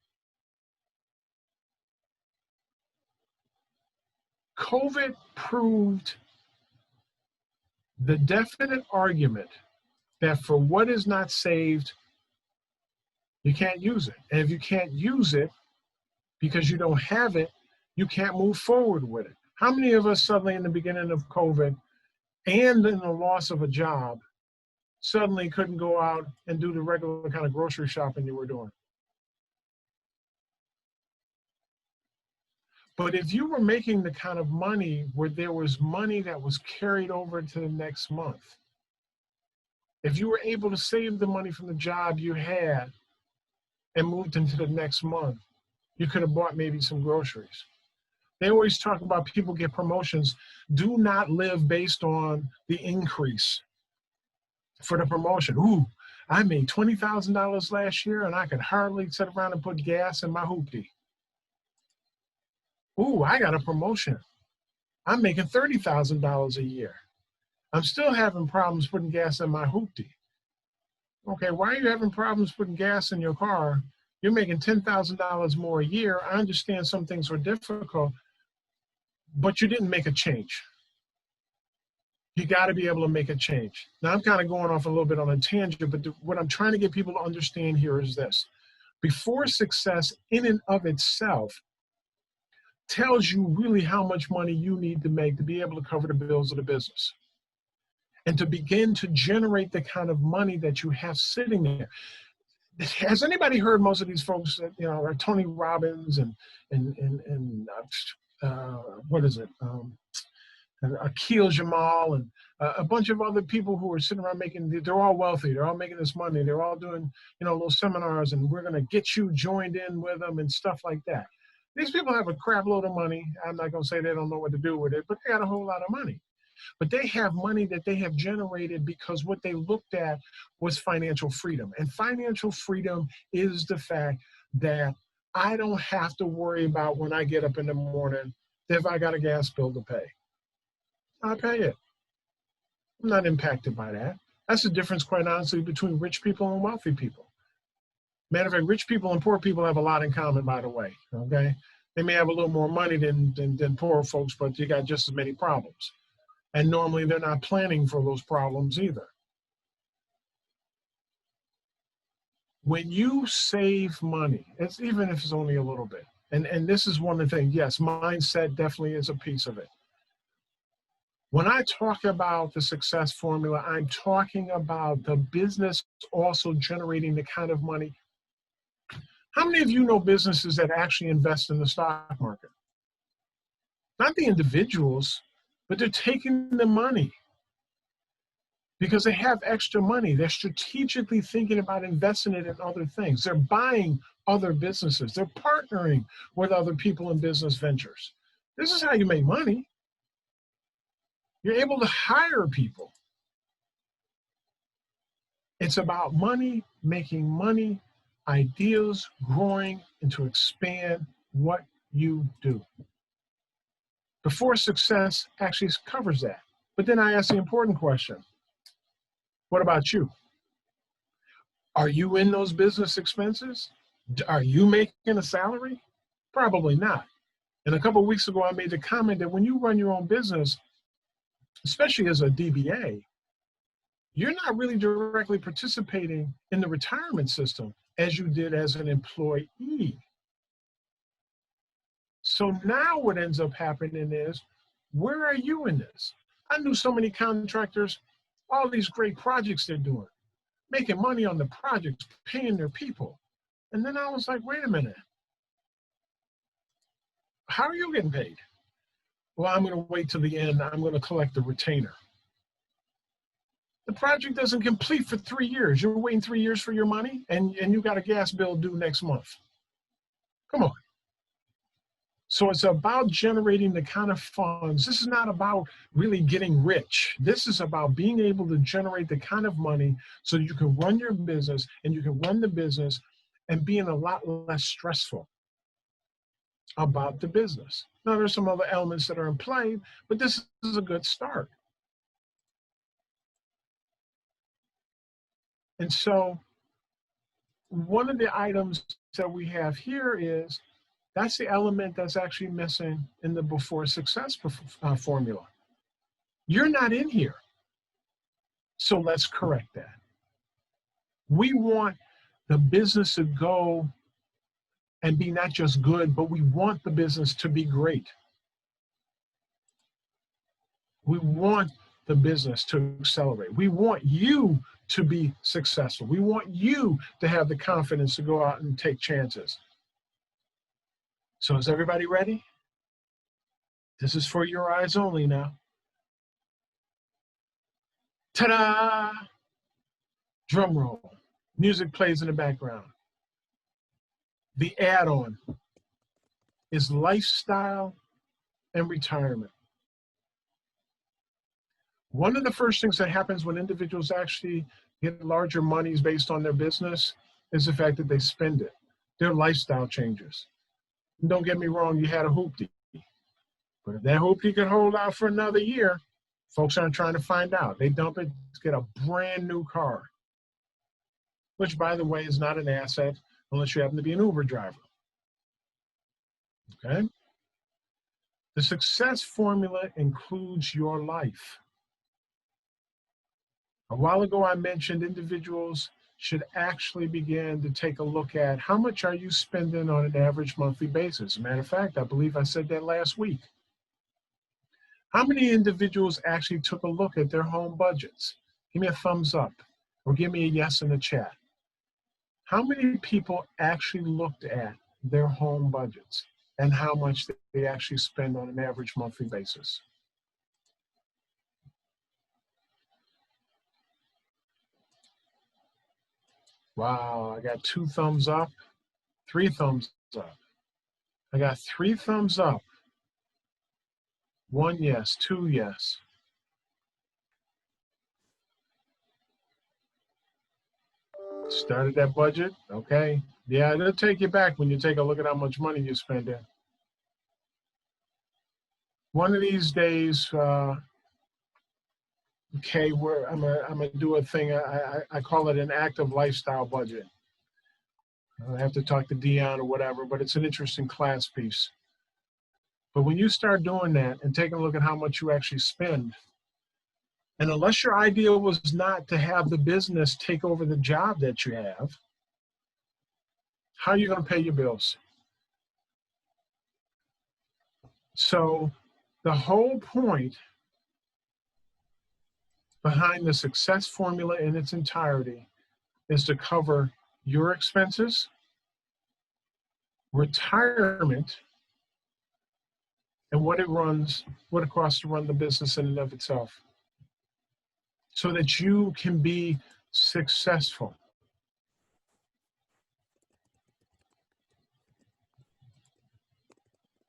COVID proved the definite argument that for what is not saved, you can't use it. And if you can't use it because you don't have it, you can't move forward with it. How many of us suddenly in the beginning of COVID and in the loss of a job suddenly couldn't go out and do the regular kind of grocery shopping you were doing? But if you were making the kind of money where there was money that was carried over to the next month, if you were able to save the money from the job you had and moved into the next month, you could have bought maybe some groceries. They always talk about people get promotions. Do not live based on the increase for the promotion. Ooh, I made $20,000 last year and I could hardly sit around and put gas in my hoopty. Ooh, I got a promotion. I'm making $30,000 a year. I'm still having problems putting gas in my hoopty. Okay, why are you having problems putting gas in your car? You're making $10,000 more a year. I understand some things were difficult, but you didn't make a change. You got to be able to make a change. Now, I'm kind of going off a little bit on a tangent, but what I'm trying to get people to understand here is this. Before success in and of itself tells you really how much money you need to make to be able to cover the bills of the business and to begin to generate the kind of money that you have sitting there. Has anybody heard most of these folks that, you know, are Tony Robbins and what is it? Akil Jamal and a bunch of other people who are sitting around making, they're all wealthy. They're all making this money. They're all doing, you know, little seminars and we're going to get you joined in with them and stuff like that. These people have a crap load of money. I'm not going to say they don't know what to do with it, but they got a whole lot of money. But they have money that they have generated because what they looked at was financial freedom. And financial freedom is the fact that I don't have to worry about when I get up in the morning if I got a gas bill to pay. I pay it. I'm not impacted by that. That's the difference, quite honestly, between rich people and wealthy people. Matter of fact, rich people and poor people have a lot in common, by the way, okay? They may have a little more money than poor folks, but you got just as many problems. And normally they're not planning for those problems either. When you save money, it's even if it's only a little bit, and this is one of the things, yes, mindset definitely is a piece of it. When I talk about the success formula, I'm talking about the business also generating the kind of money. How many of you know businesses that actually invest in the stock market? Not the individuals, but they're taking the money because they have extra money. They're strategically thinking about investing it in other things. They're buying other businesses. They're partnering with other people in business ventures. This is how you make money. You're able to hire people. It's about money, making money, ideas growing, and to expand what you do. Before success actually covers that. But then I ask the important question. What about you? Are you in those business expenses? Are you making a salary? Probably not. And a couple of weeks ago, I made the comment that when you run your own business, especially as a DBA, you're not really directly participating in the retirement system as you did as an employee. So now what ends up happening is, where are you in this? I knew so many contractors, all these great projects they're doing, making money on the projects, paying their people. And then I was like, wait a minute. How are you getting paid? Well, I'm going to wait till the end. I'm going to collect the retainer. The project doesn't complete for 3 years. You're waiting 3 years for your money and you got a gas bill due next month. Come on. So it's about generating the kind of funds. This is not about really getting rich. This is about being able to generate the kind of money so you can run your business and you can run the business and being a lot less stressful about the business. Now, there's some other elements that are in play, but this is a good start. And so one of the items that we have here is that's the element that's actually missing in the before success formula. You're not in here. So let's correct that. We want the business to go and be not just good, but we want the business to be great. We want the business to accelerate. We want you to be successful. We want you to have the confidence to go out and take chances. So is everybody ready? This is for your eyes only now. Ta-da! Drum roll. Music plays in the background. The add-on is lifestyle and retirement. One of the first things that happens when individuals actually get larger monies based on their business is the fact that they spend it. Their lifestyle changes. And don't get me wrong, you had a hoopty. But if that hoopty could hold out for another year, folks aren't trying to find out. They dump it to get a brand new car, which, by the way, is not an asset unless you happen to be an Uber driver. Okay? The success formula includes your life. A while ago, I mentioned individuals should actually begin to take a look at how much are you spending on an average monthly basis. As a matter of fact, I believe I said that last week. How many individuals actually took a look at their home budgets? Give me a thumbs up or give me a yes in the chat. How many people actually looked at their home budgets and how much they actually spend on an average monthly basis? Wow, I got 2 thumbs up, 3 thumbs up. I got 3 thumbs up. 1 yes, 2 yes. Started that budget? Okay. Yeah, it'll take you back when you take a look at how much money you spend in. One of these days, okay, I'm gonna do a thing. I call it an active lifestyle budget. I have to talk to Dion or whatever, but it's an interesting class piece. But when you start doing that and taking a look at how much you actually spend, and unless your idea was not to have the business take over the job that you have, how are you going to pay your bills? So the whole point behind the success formula in its entirety is to cover your expenses, retirement, and what it costs to run the business in and of itself, so that you can be successful.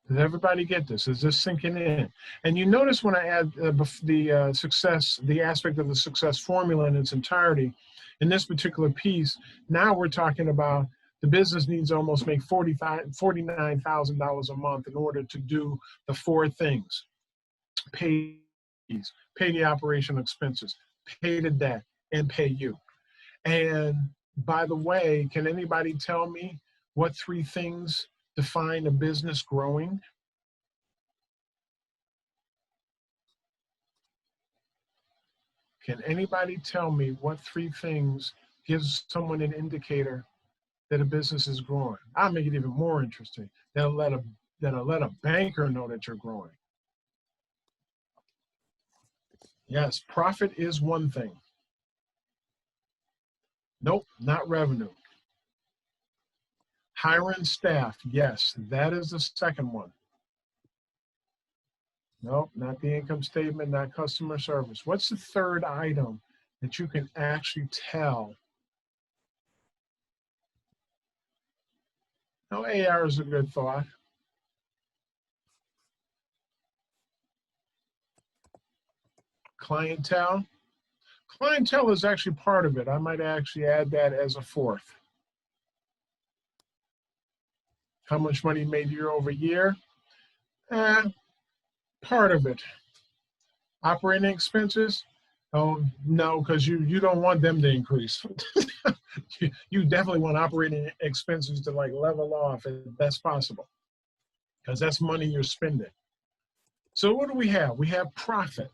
Does everybody get this? Is this sinking in? And you notice when I add the aspect of the success formula in its entirety, in this particular piece, now we're talking about the business needs to almost make $49,000 a month in order to do the 4 things: pay fees, pay the operational expenses, pay the debt, and pay you. And by the way, can anybody tell me what 3 things define a business growing? Can anybody tell me what 3 things gives someone an indicator that a business is growing? I'll make it even more interesting. That'll let a banker know that you're growing. Yes, profit is one thing. Nope, not revenue. Hiring staff, yes, that is the second one. Nope, not the income statement, not customer service. What's the third item that you can actually tell? Now, AR is a good thought. Clientele. Clientele is actually part of it. I might actually add that as a fourth. How much money you made year over year? Part of it. Operating expenses? Oh, no, because you don't want them to increase. You definitely want operating expenses to like level off as best possible, because that's money you're spending. So what do we have? We have profit.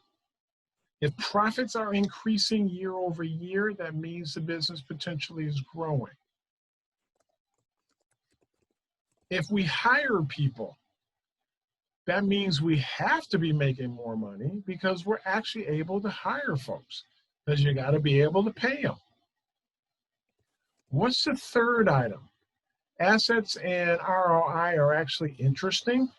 If profits are increasing year over year, that means the business potentially is growing. If we hire people, that means we have to be making more money because we're actually able to hire folks, because you got to be able to pay them. What's the third item? Assets and ROI are actually interesting.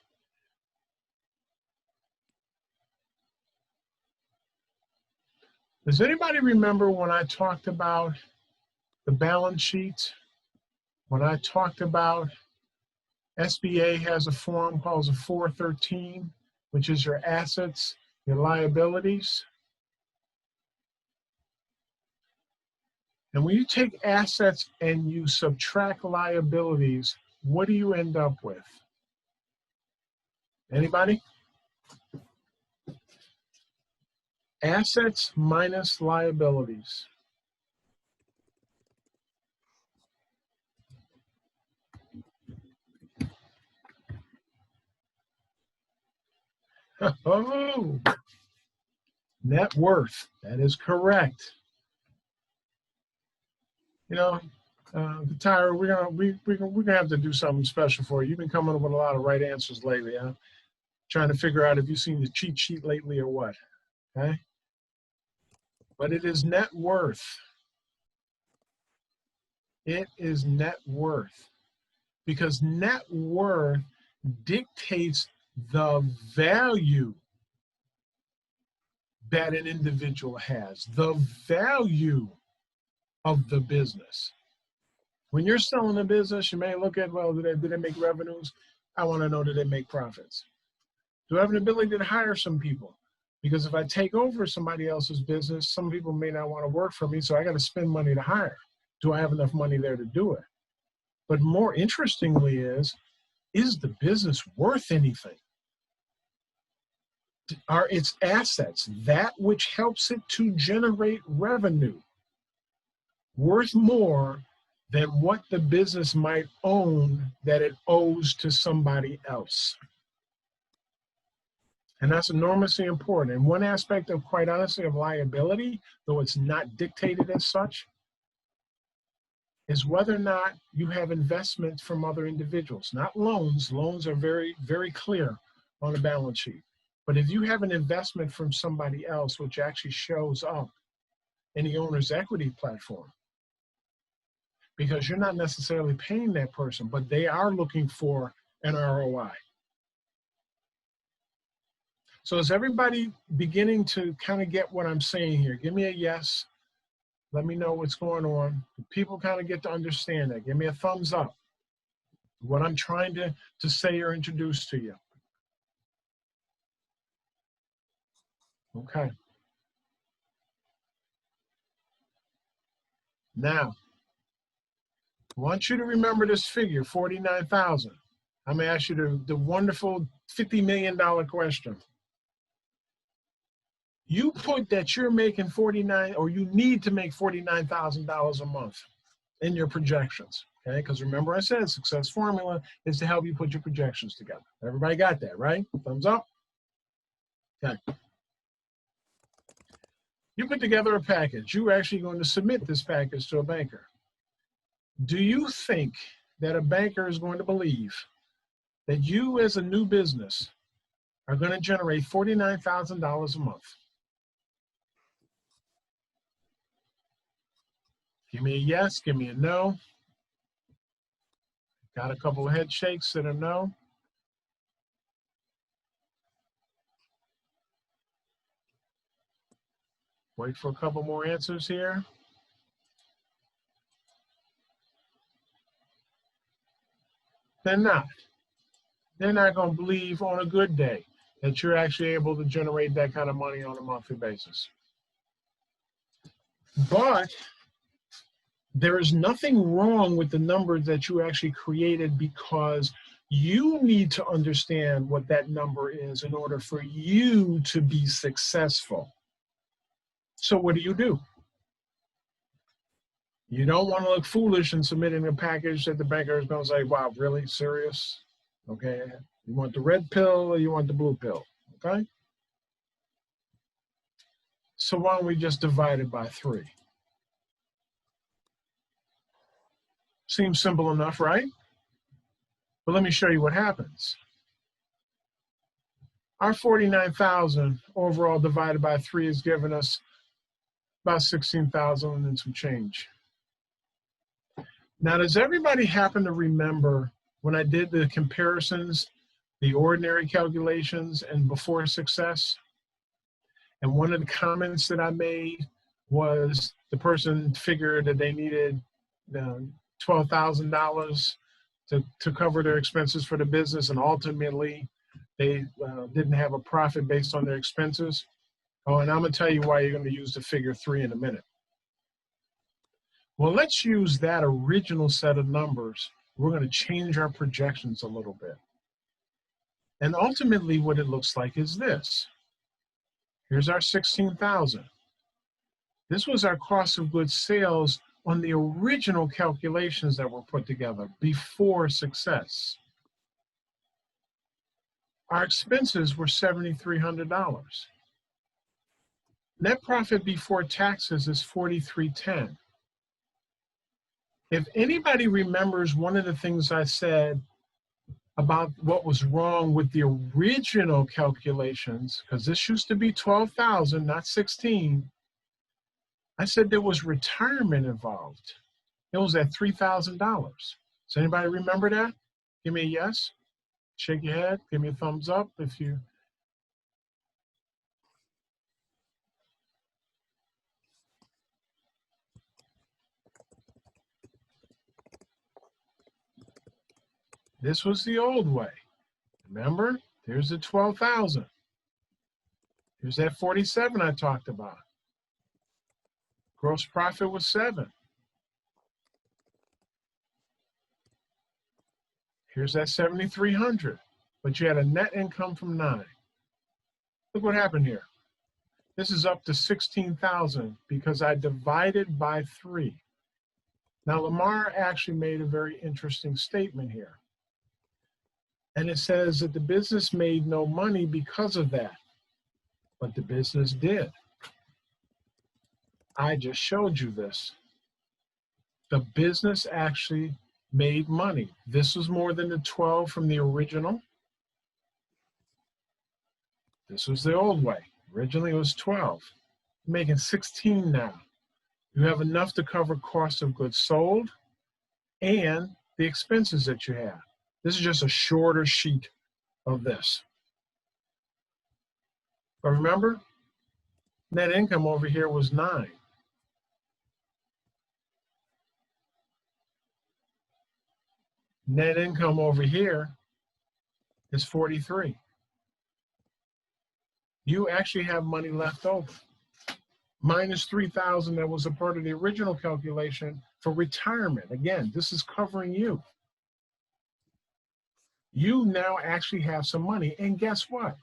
Does anybody remember when I talked about the balance sheet? When I talked about SBA has a form called a 413, which is your assets, your liabilities. And when you take assets and you subtract liabilities, what do you end up with? Anybody? Assets minus liabilities. Oh, net worth. That is correct. You know, Tyra, we're gonna have to do something special for you. You've been coming up with a lot of right answers lately, huh? Trying to figure out if you've seen the cheat sheet lately or what. Okay? But it is net worth. It is net worth. Because net worth dictates the value that an individual has, the value of the business. When you're selling a business, you may look at, well, do they make revenues? I want to know, do they make profits? Do I have an ability to hire some people? Because if I take over somebody else's business, some people may not want to work for me, so I got to spend money to hire. Do I have enough money there to do it? But more interestingly is the business worth anything? Are its assets, that which helps it to generate revenue, worth more than what the business might own that it owes to somebody else? And that's enormously important. And one aspect of, quite honestly, of liability, though it's not dictated as such, is whether or not you have investments from other individuals, not loans. Loans are very, very clear on the balance sheet. But if you have an investment from somebody else, which actually shows up in the owner's equity platform, because you're not necessarily paying that person, but they are looking for an ROI. So is everybody beginning to kind of get what I'm saying here? Give me a yes. Let me know what's going on. People kind of get to understand that. Give me a thumbs up. What I'm trying to say or introduce to you. Okay. Now, I want you to remember this figure, 49,000. I'm going to ask you the wonderful $50 million question. You put that you're making or you need to make $49,000 a month in your projections, okay? Because remember I said success formula is to help you put your projections together. Everybody got that, right? Thumbs up. Okay. You put together a package. You're actually going to submit this package to a banker. Do you think that a banker is going to believe that you as a new business are going to generate $49,000 a month? Give me a yes, give me a no. Got a couple of head shakes that are no. Wait for a couple more answers here. They're not. They're not going to believe on a good day that you're actually able to generate that kind of money on a monthly basis. But there is nothing wrong with the number that you actually created, because you need to understand what that number is in order for you to be successful. So what do? You don't want to look foolish in submitting a package that the banker is going to say, wow, really? Serious? Okay. You want the red pill or you want the blue pill? Okay. So why don't we just divide it by 3? Seems simple enough, right? But let me show you what happens. Our 49,000 overall divided by 3 is giving us about 16,000 and some change. Now, does everybody happen to remember when I did the comparisons, the ordinary calculations and before success? And one of the comments that I made was the person figured that they needed $12,000 to cover their expenses for the business, and ultimately they didn't have a profit based on their expenses. Oh, and I'm going to tell you why you're going to use the figure 3 in a minute. Well, let's use that original set of numbers. We're going to change our projections a little bit. And ultimately what it looks like is this. Here's our 16,000. This was our cost of goods sales on the original calculations that were put together before success. Our expenses were $7,300. Net profit before taxes is $4,310. If anybody remembers one of the things I said about what was wrong with the original calculations, because this used to be 12,000, not 16, I said there was retirement involved. It was at $3,000. Does anybody remember that? Give me a yes. Shake your head. Give me a thumbs up if you. This was the old way. Remember? There's the 12,000. Here's that 47 I talked about. Gross profit was 7. Here's that 7,300. But you had a net income from 9. Look what happened here. This is up to 16,000 because I divided by 3. Now, Lamar actually made a very interesting statement here. And it says that the business made no money because of that. But the business did. I just showed you this. The business actually made money. This was more than the 12 from the original. This was the old way. Originally it was 12. You're making 16 now. You have enough to cover cost of goods sold and the expenses that you have. This is just a shorter sheet of this. But remember, net income over here was 9. Net income over here is 43. You actually have money left over. Minus 3,000 that was a part of the original calculation for retirement. Again, this is covering you. You now actually have some money. And guess what?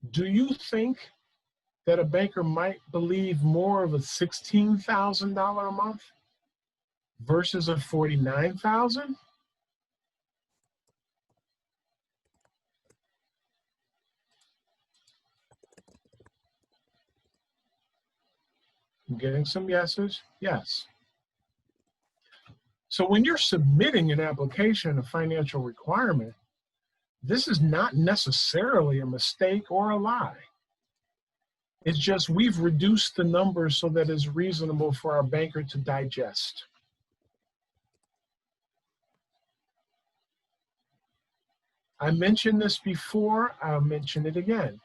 Do you think that a banker might believe more of a $16,000 a month versus a $49,000? I'm getting some yeses. Yes. So when you're submitting an application, a financial requirement, this is not necessarily a mistake or a lie. It's just we've reduced the numbers so that it's reasonable for our banker to digest. I mentioned this before, I'll mention it again.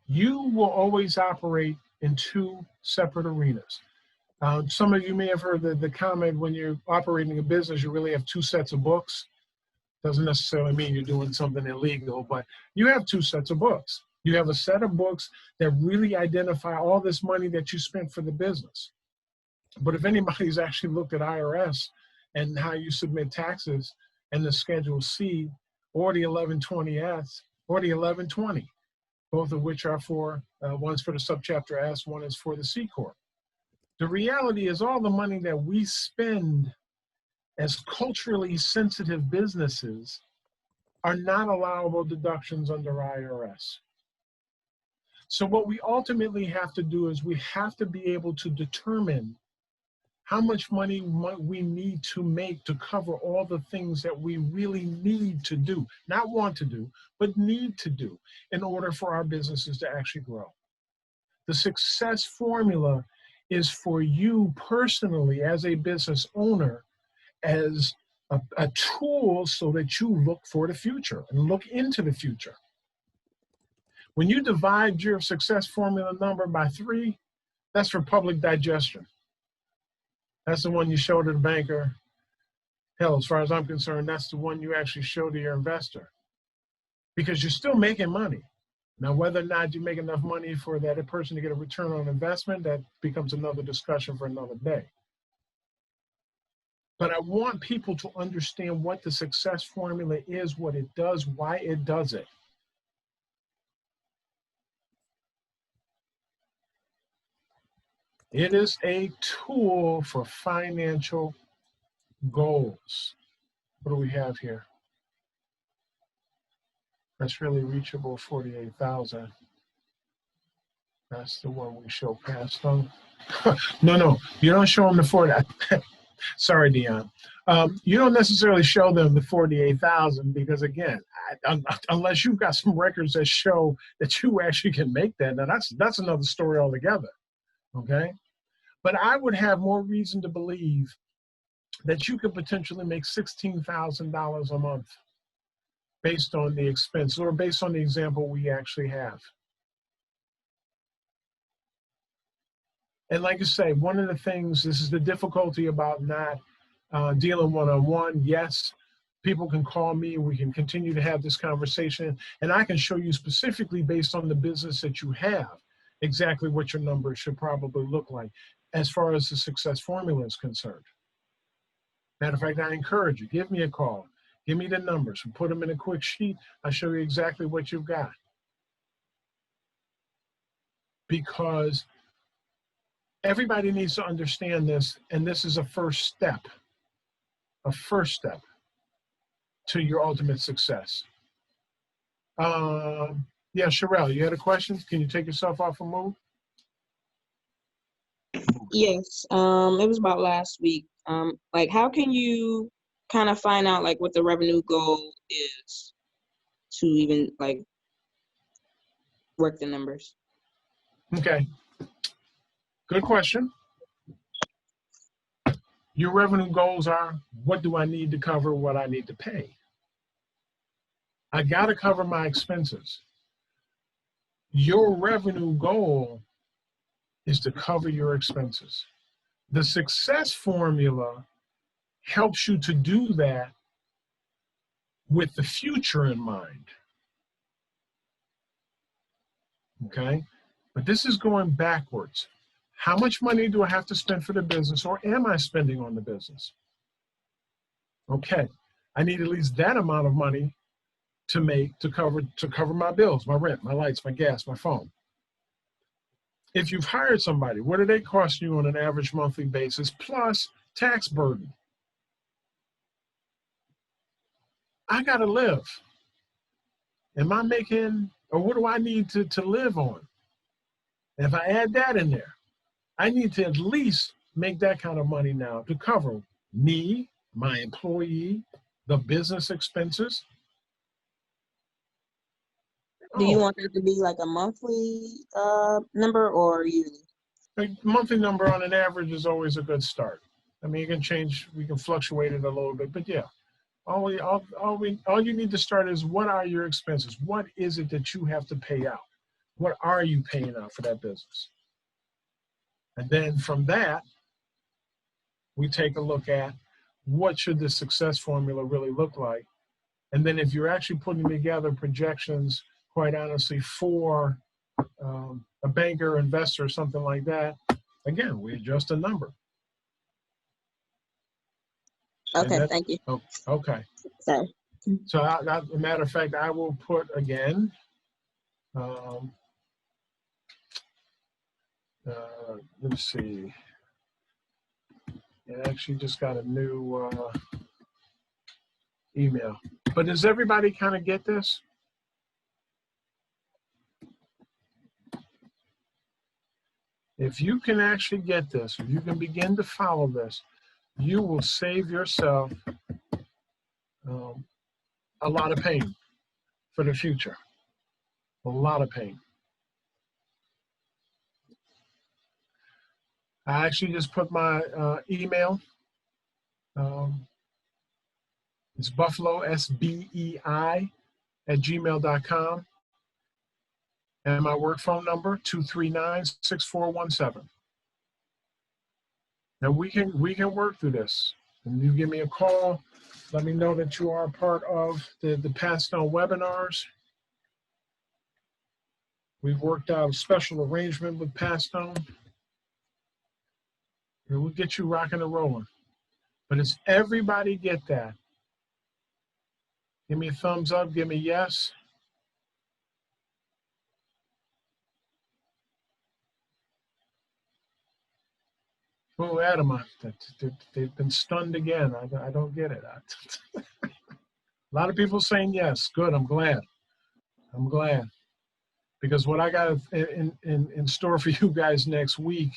You will always operate in 2 separate arenas. Some of you may have heard the comment, when you're operating a business, you really have two sets of books. Doesn't necessarily mean you're doing something illegal, but you have two sets of books. You have a set of books that really identify all this money that you spent for the business. But if anybody's actually looked at IRS and how you submit taxes and the Schedule C or the 1120S or the 1120, both of which are for, one's for the subchapter S, one is for the C Corp. The reality is all the money that we spend as culturally sensitive businesses are not allowable deductions under IRS. So what we ultimately have to do is we have to be able to determine how much money we need to make to cover all the things that we really need to do, not want to do, but need to do in order for our businesses to actually grow. The success formula is for you personally as a business owner, as a tool so that you look for the future and look into the future. When you divide your success formula number by 3, that's for public digestion. That's the one you show to the banker. Hell, as far as I'm concerned, that's the one you actually show to your investor, because you're still making money. Now, whether or not you make enough money for that person to get a return on investment, that becomes another discussion for another day. But I want people to understand what the success formula is, what it does, why it does it. It is a tool for financial goals. What do we have here? That's really reachable, 48,000. That's the one we show past on. No, you don't show them the 40. Sorry, Dion. You don't necessarily show them the 48,000 because, again, unless you've got some records that show that you actually can make that, now that's another story altogether. Okay, but I would have more reason to believe that you could potentially make $16,000 a month based on the expense, or based on the example we actually have. And like I say, one of the things, this is the difficulty about not dealing one-on-one. Yes, people can call me, we can continue to have this conversation, and I can show you specifically based on the business that you have exactly what your numbers should probably look like as far as the success formula is concerned. Matter of fact, I encourage you, give me a call. Give me the numbers and put them in a quick sheet. I'll show you exactly what you've got. Because everybody needs to understand this, and this is a first step to your ultimate success. Yeah, Sherelle, you had a question? Can you take yourself off a move? Yes, it was about last week. Like, how can you kind of find out like what the revenue goal is to even like work the numbers? Okay, good question. Your revenue goals are, what do I need to cover, what I need to pay? I got to cover my expenses. Your revenue goal is to cover your expenses. The success formula helps you to do that with the future in mind. Okay? But this is going backwards. How much money do I have to spend for the business, or am I spending on the business? Okay, I need at least that amount of money to make to cover my bills, my rent, my lights, my gas, my phone. If you've hired somebody, what do they cost you on an average monthly basis plus tax burden? I got to live. Am I making, or what do I need to live on? And if I add that in there, I need to at least make that kind of money now to cover me, my employee, the business expenses. Do you want it to be like a monthly number or yearly? A monthly number on an average is always a good start. I mean, you can change, we can fluctuate it a little bit, but yeah. All you need to start is, what are your expenses? What is it that you have to pay out? What are you paying out for that business? And then from that, we take a look at what should the success formula really look like. And then if you're actually putting together projections, quite honestly, for a banker, investor, or something like that, again, we adjust a number. Okay, thank you. Oh, okay. Sorry. So, as a matter of fact, I will put again. Let's see. I actually just got a new email. But does everybody kind of get this? If you can actually get this, if you can begin to follow this, you will save yourself a lot of pain for the future. A lot of pain. I actually just put my email. It's Buffalo, SBEI, @gmail.com. And my work phone number, 239-6417. And we can work through this. And you give me a call. Let me know that you are a part of the Passstone webinars. We've worked out a special arrangement with Passstone. And we'll get you rocking and rolling. But does everybody get that? Give me a thumbs up. Give me yes. Oh, Adam, they've been stunned again. I don't get it. A lot of people saying yes. Good. I'm glad. I'm glad. Because what I got in store for you guys next week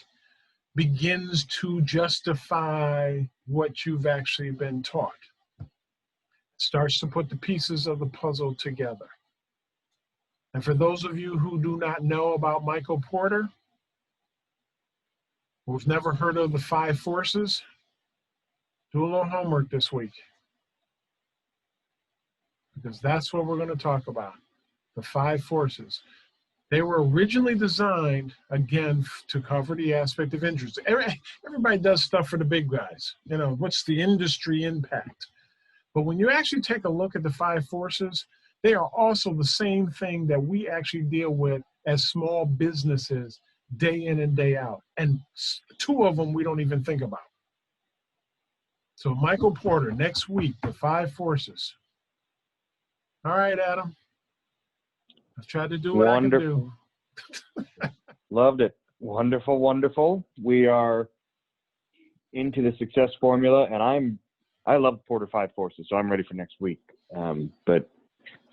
begins to justify what you've actually been taught. It starts to put the pieces of the puzzle together. And for those of you who do not know about Michael Porter, who've never heard of the 5 forces, do a little homework this week. Because that's what we're going to talk about, the 5 forces. They were originally designed, again, to cover the aspect of interest. Everybody does stuff for the big guys. You know, what's the industry impact? But when you actually take a look at the 5 forces, they are also the same thing that we actually deal with as small businesses day in and day out. And 2 of them we don't even think about. So Michael Porter, next week, the 5 forces. All right, Adam. I've tried to do what I can do. Loved it. Wonderful, wonderful. We are into the success formula, and I love Porter 5 forces, so I'm ready for next week. But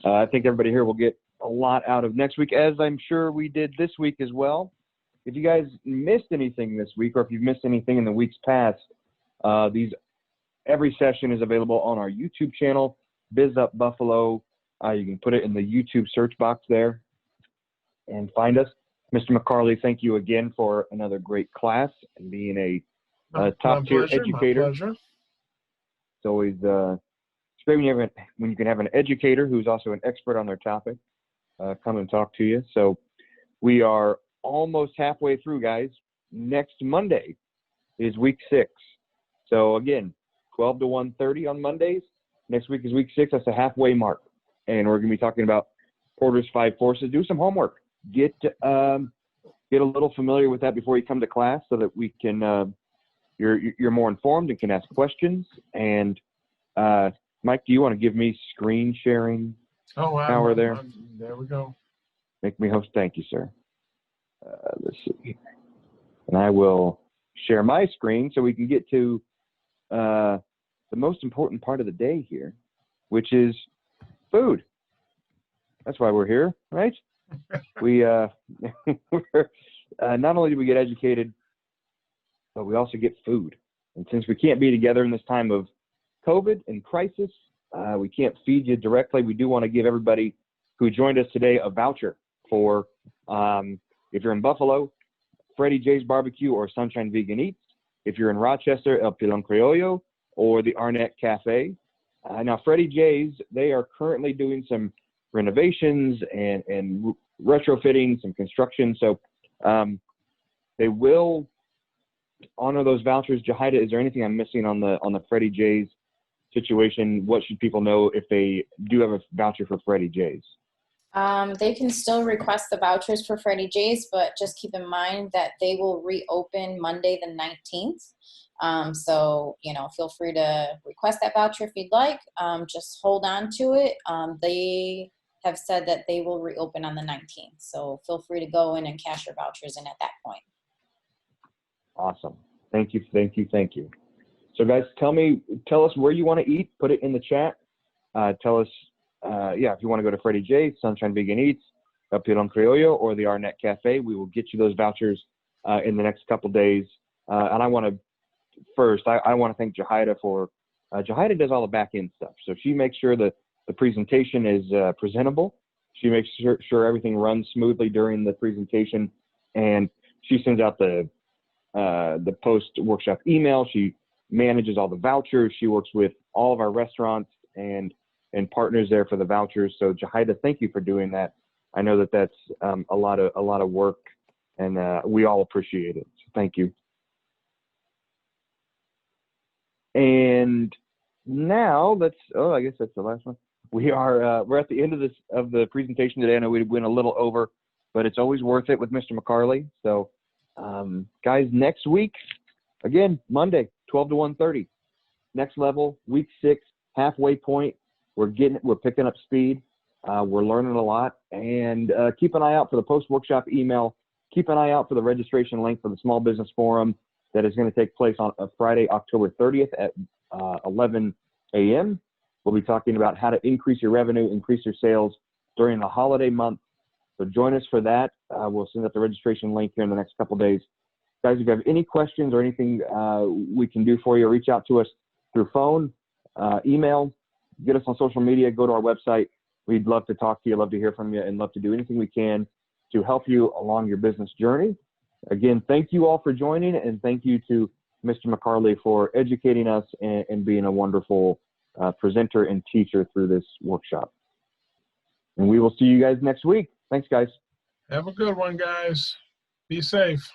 I think everybody here will get a lot out of next week, as I'm sure we did this week as well. If you guys missed anything this week, or if you've missed anything in the weeks past, every session is available on our YouTube channel, Biz Up Buffalo. You can put it in the YouTube search box there and find us. Mr. McCarley, thank you again for another great class and being a top-tier educator. My pleasure. It's always great when you can have an educator who's also an expert on their topic come and talk to you. So we are almost halfway through, guys. Next Monday is week 6. So again, 12 to 1:30 on Mondays. Next week is week 6. That's a halfway mark. And we're going to be talking about Porter's 5 forces. Do some homework. Get a little familiar with that before you come to class, so that we can you're more informed and can ask questions. And Mike, do you want to give me screen sharing power there? There we go. Make me host. Thank you, sir. Let's see. And I will share my screen so we can get to the most important part of the day here, which is food. That's why we're here, right? We not only do we get educated, but we also get food. And since we can't be together in this time of COVID and crisis, we can't feed you directly. We do want to give everybody who joined us today a voucher for, if you're in Buffalo, Freddie J's Barbecue or Sunshine Vegan Eats. If you're in Rochester, El Pilon Criollo or the Arnett Cafe. Now, Freddie J's, they are currently doing some renovations and retrofitting, some construction. So they will honor those vouchers. Jahida, is there anything I'm missing on the Freddie J's situation? What should people know if they do have a voucher for Freddie J's? They can still request the vouchers for Freddie J's, but just keep in mind that they will reopen Monday the 19th. So, feel free to request that voucher if you'd like. Just hold on to it. They have said that they will reopen on the 19th. So feel free to go in and cash your vouchers in at that point. Awesome. Thank you. Thank you. Thank you. So guys, tell us where you want to eat. Put it in the chat. Tell us, if you want to go to Freddie J, Sunshine Vegan Eats, El Pilon Criollo, or the Arnett Cafe, we will get you those vouchers in the next couple days. And I want to thank Jahida for, Jahida does all the back end stuff. So she makes sure that the presentation is presentable. She makes sure everything runs smoothly during the presentation, and she sends out the post-workshop email. She manages all the vouchers. She works with all of our restaurants and partners there for the vouchers. So Jahida, thank you for doing that. I know that that's a lot of work, and we all appreciate it. So thank you. And now I guess that's the last one. We're at the end of the presentation today. I know we went a little over, but it's always worth it with Mr. McCarley. So guys, next week, again, Monday, 12 to 1:30, next level, week 6, halfway point. We're picking up speed. We're learning a lot, and keep an eye out for the post-workshop email. Keep an eye out for the registration link for the Small Business Forum that is going to take place on Friday, October 30th at 11 a.m. We'll be talking about how to increase your revenue, increase your sales during the holiday month. So join us for that. We'll send out the registration link here in the next couple days. Guys, if you have any questions or anything we can do for you, reach out to us through phone, email, get us on social media, go to our website. We'd love to talk to you, love to hear from you, and love to do anything we can to help you along your business journey. Again, thank you all for joining, and thank you to Mr. McCarley for educating us and being a wonderful presenter and teacher through this workshop. And we will see you guys next week. Thanks, guys. Have a good one, guys. Be safe.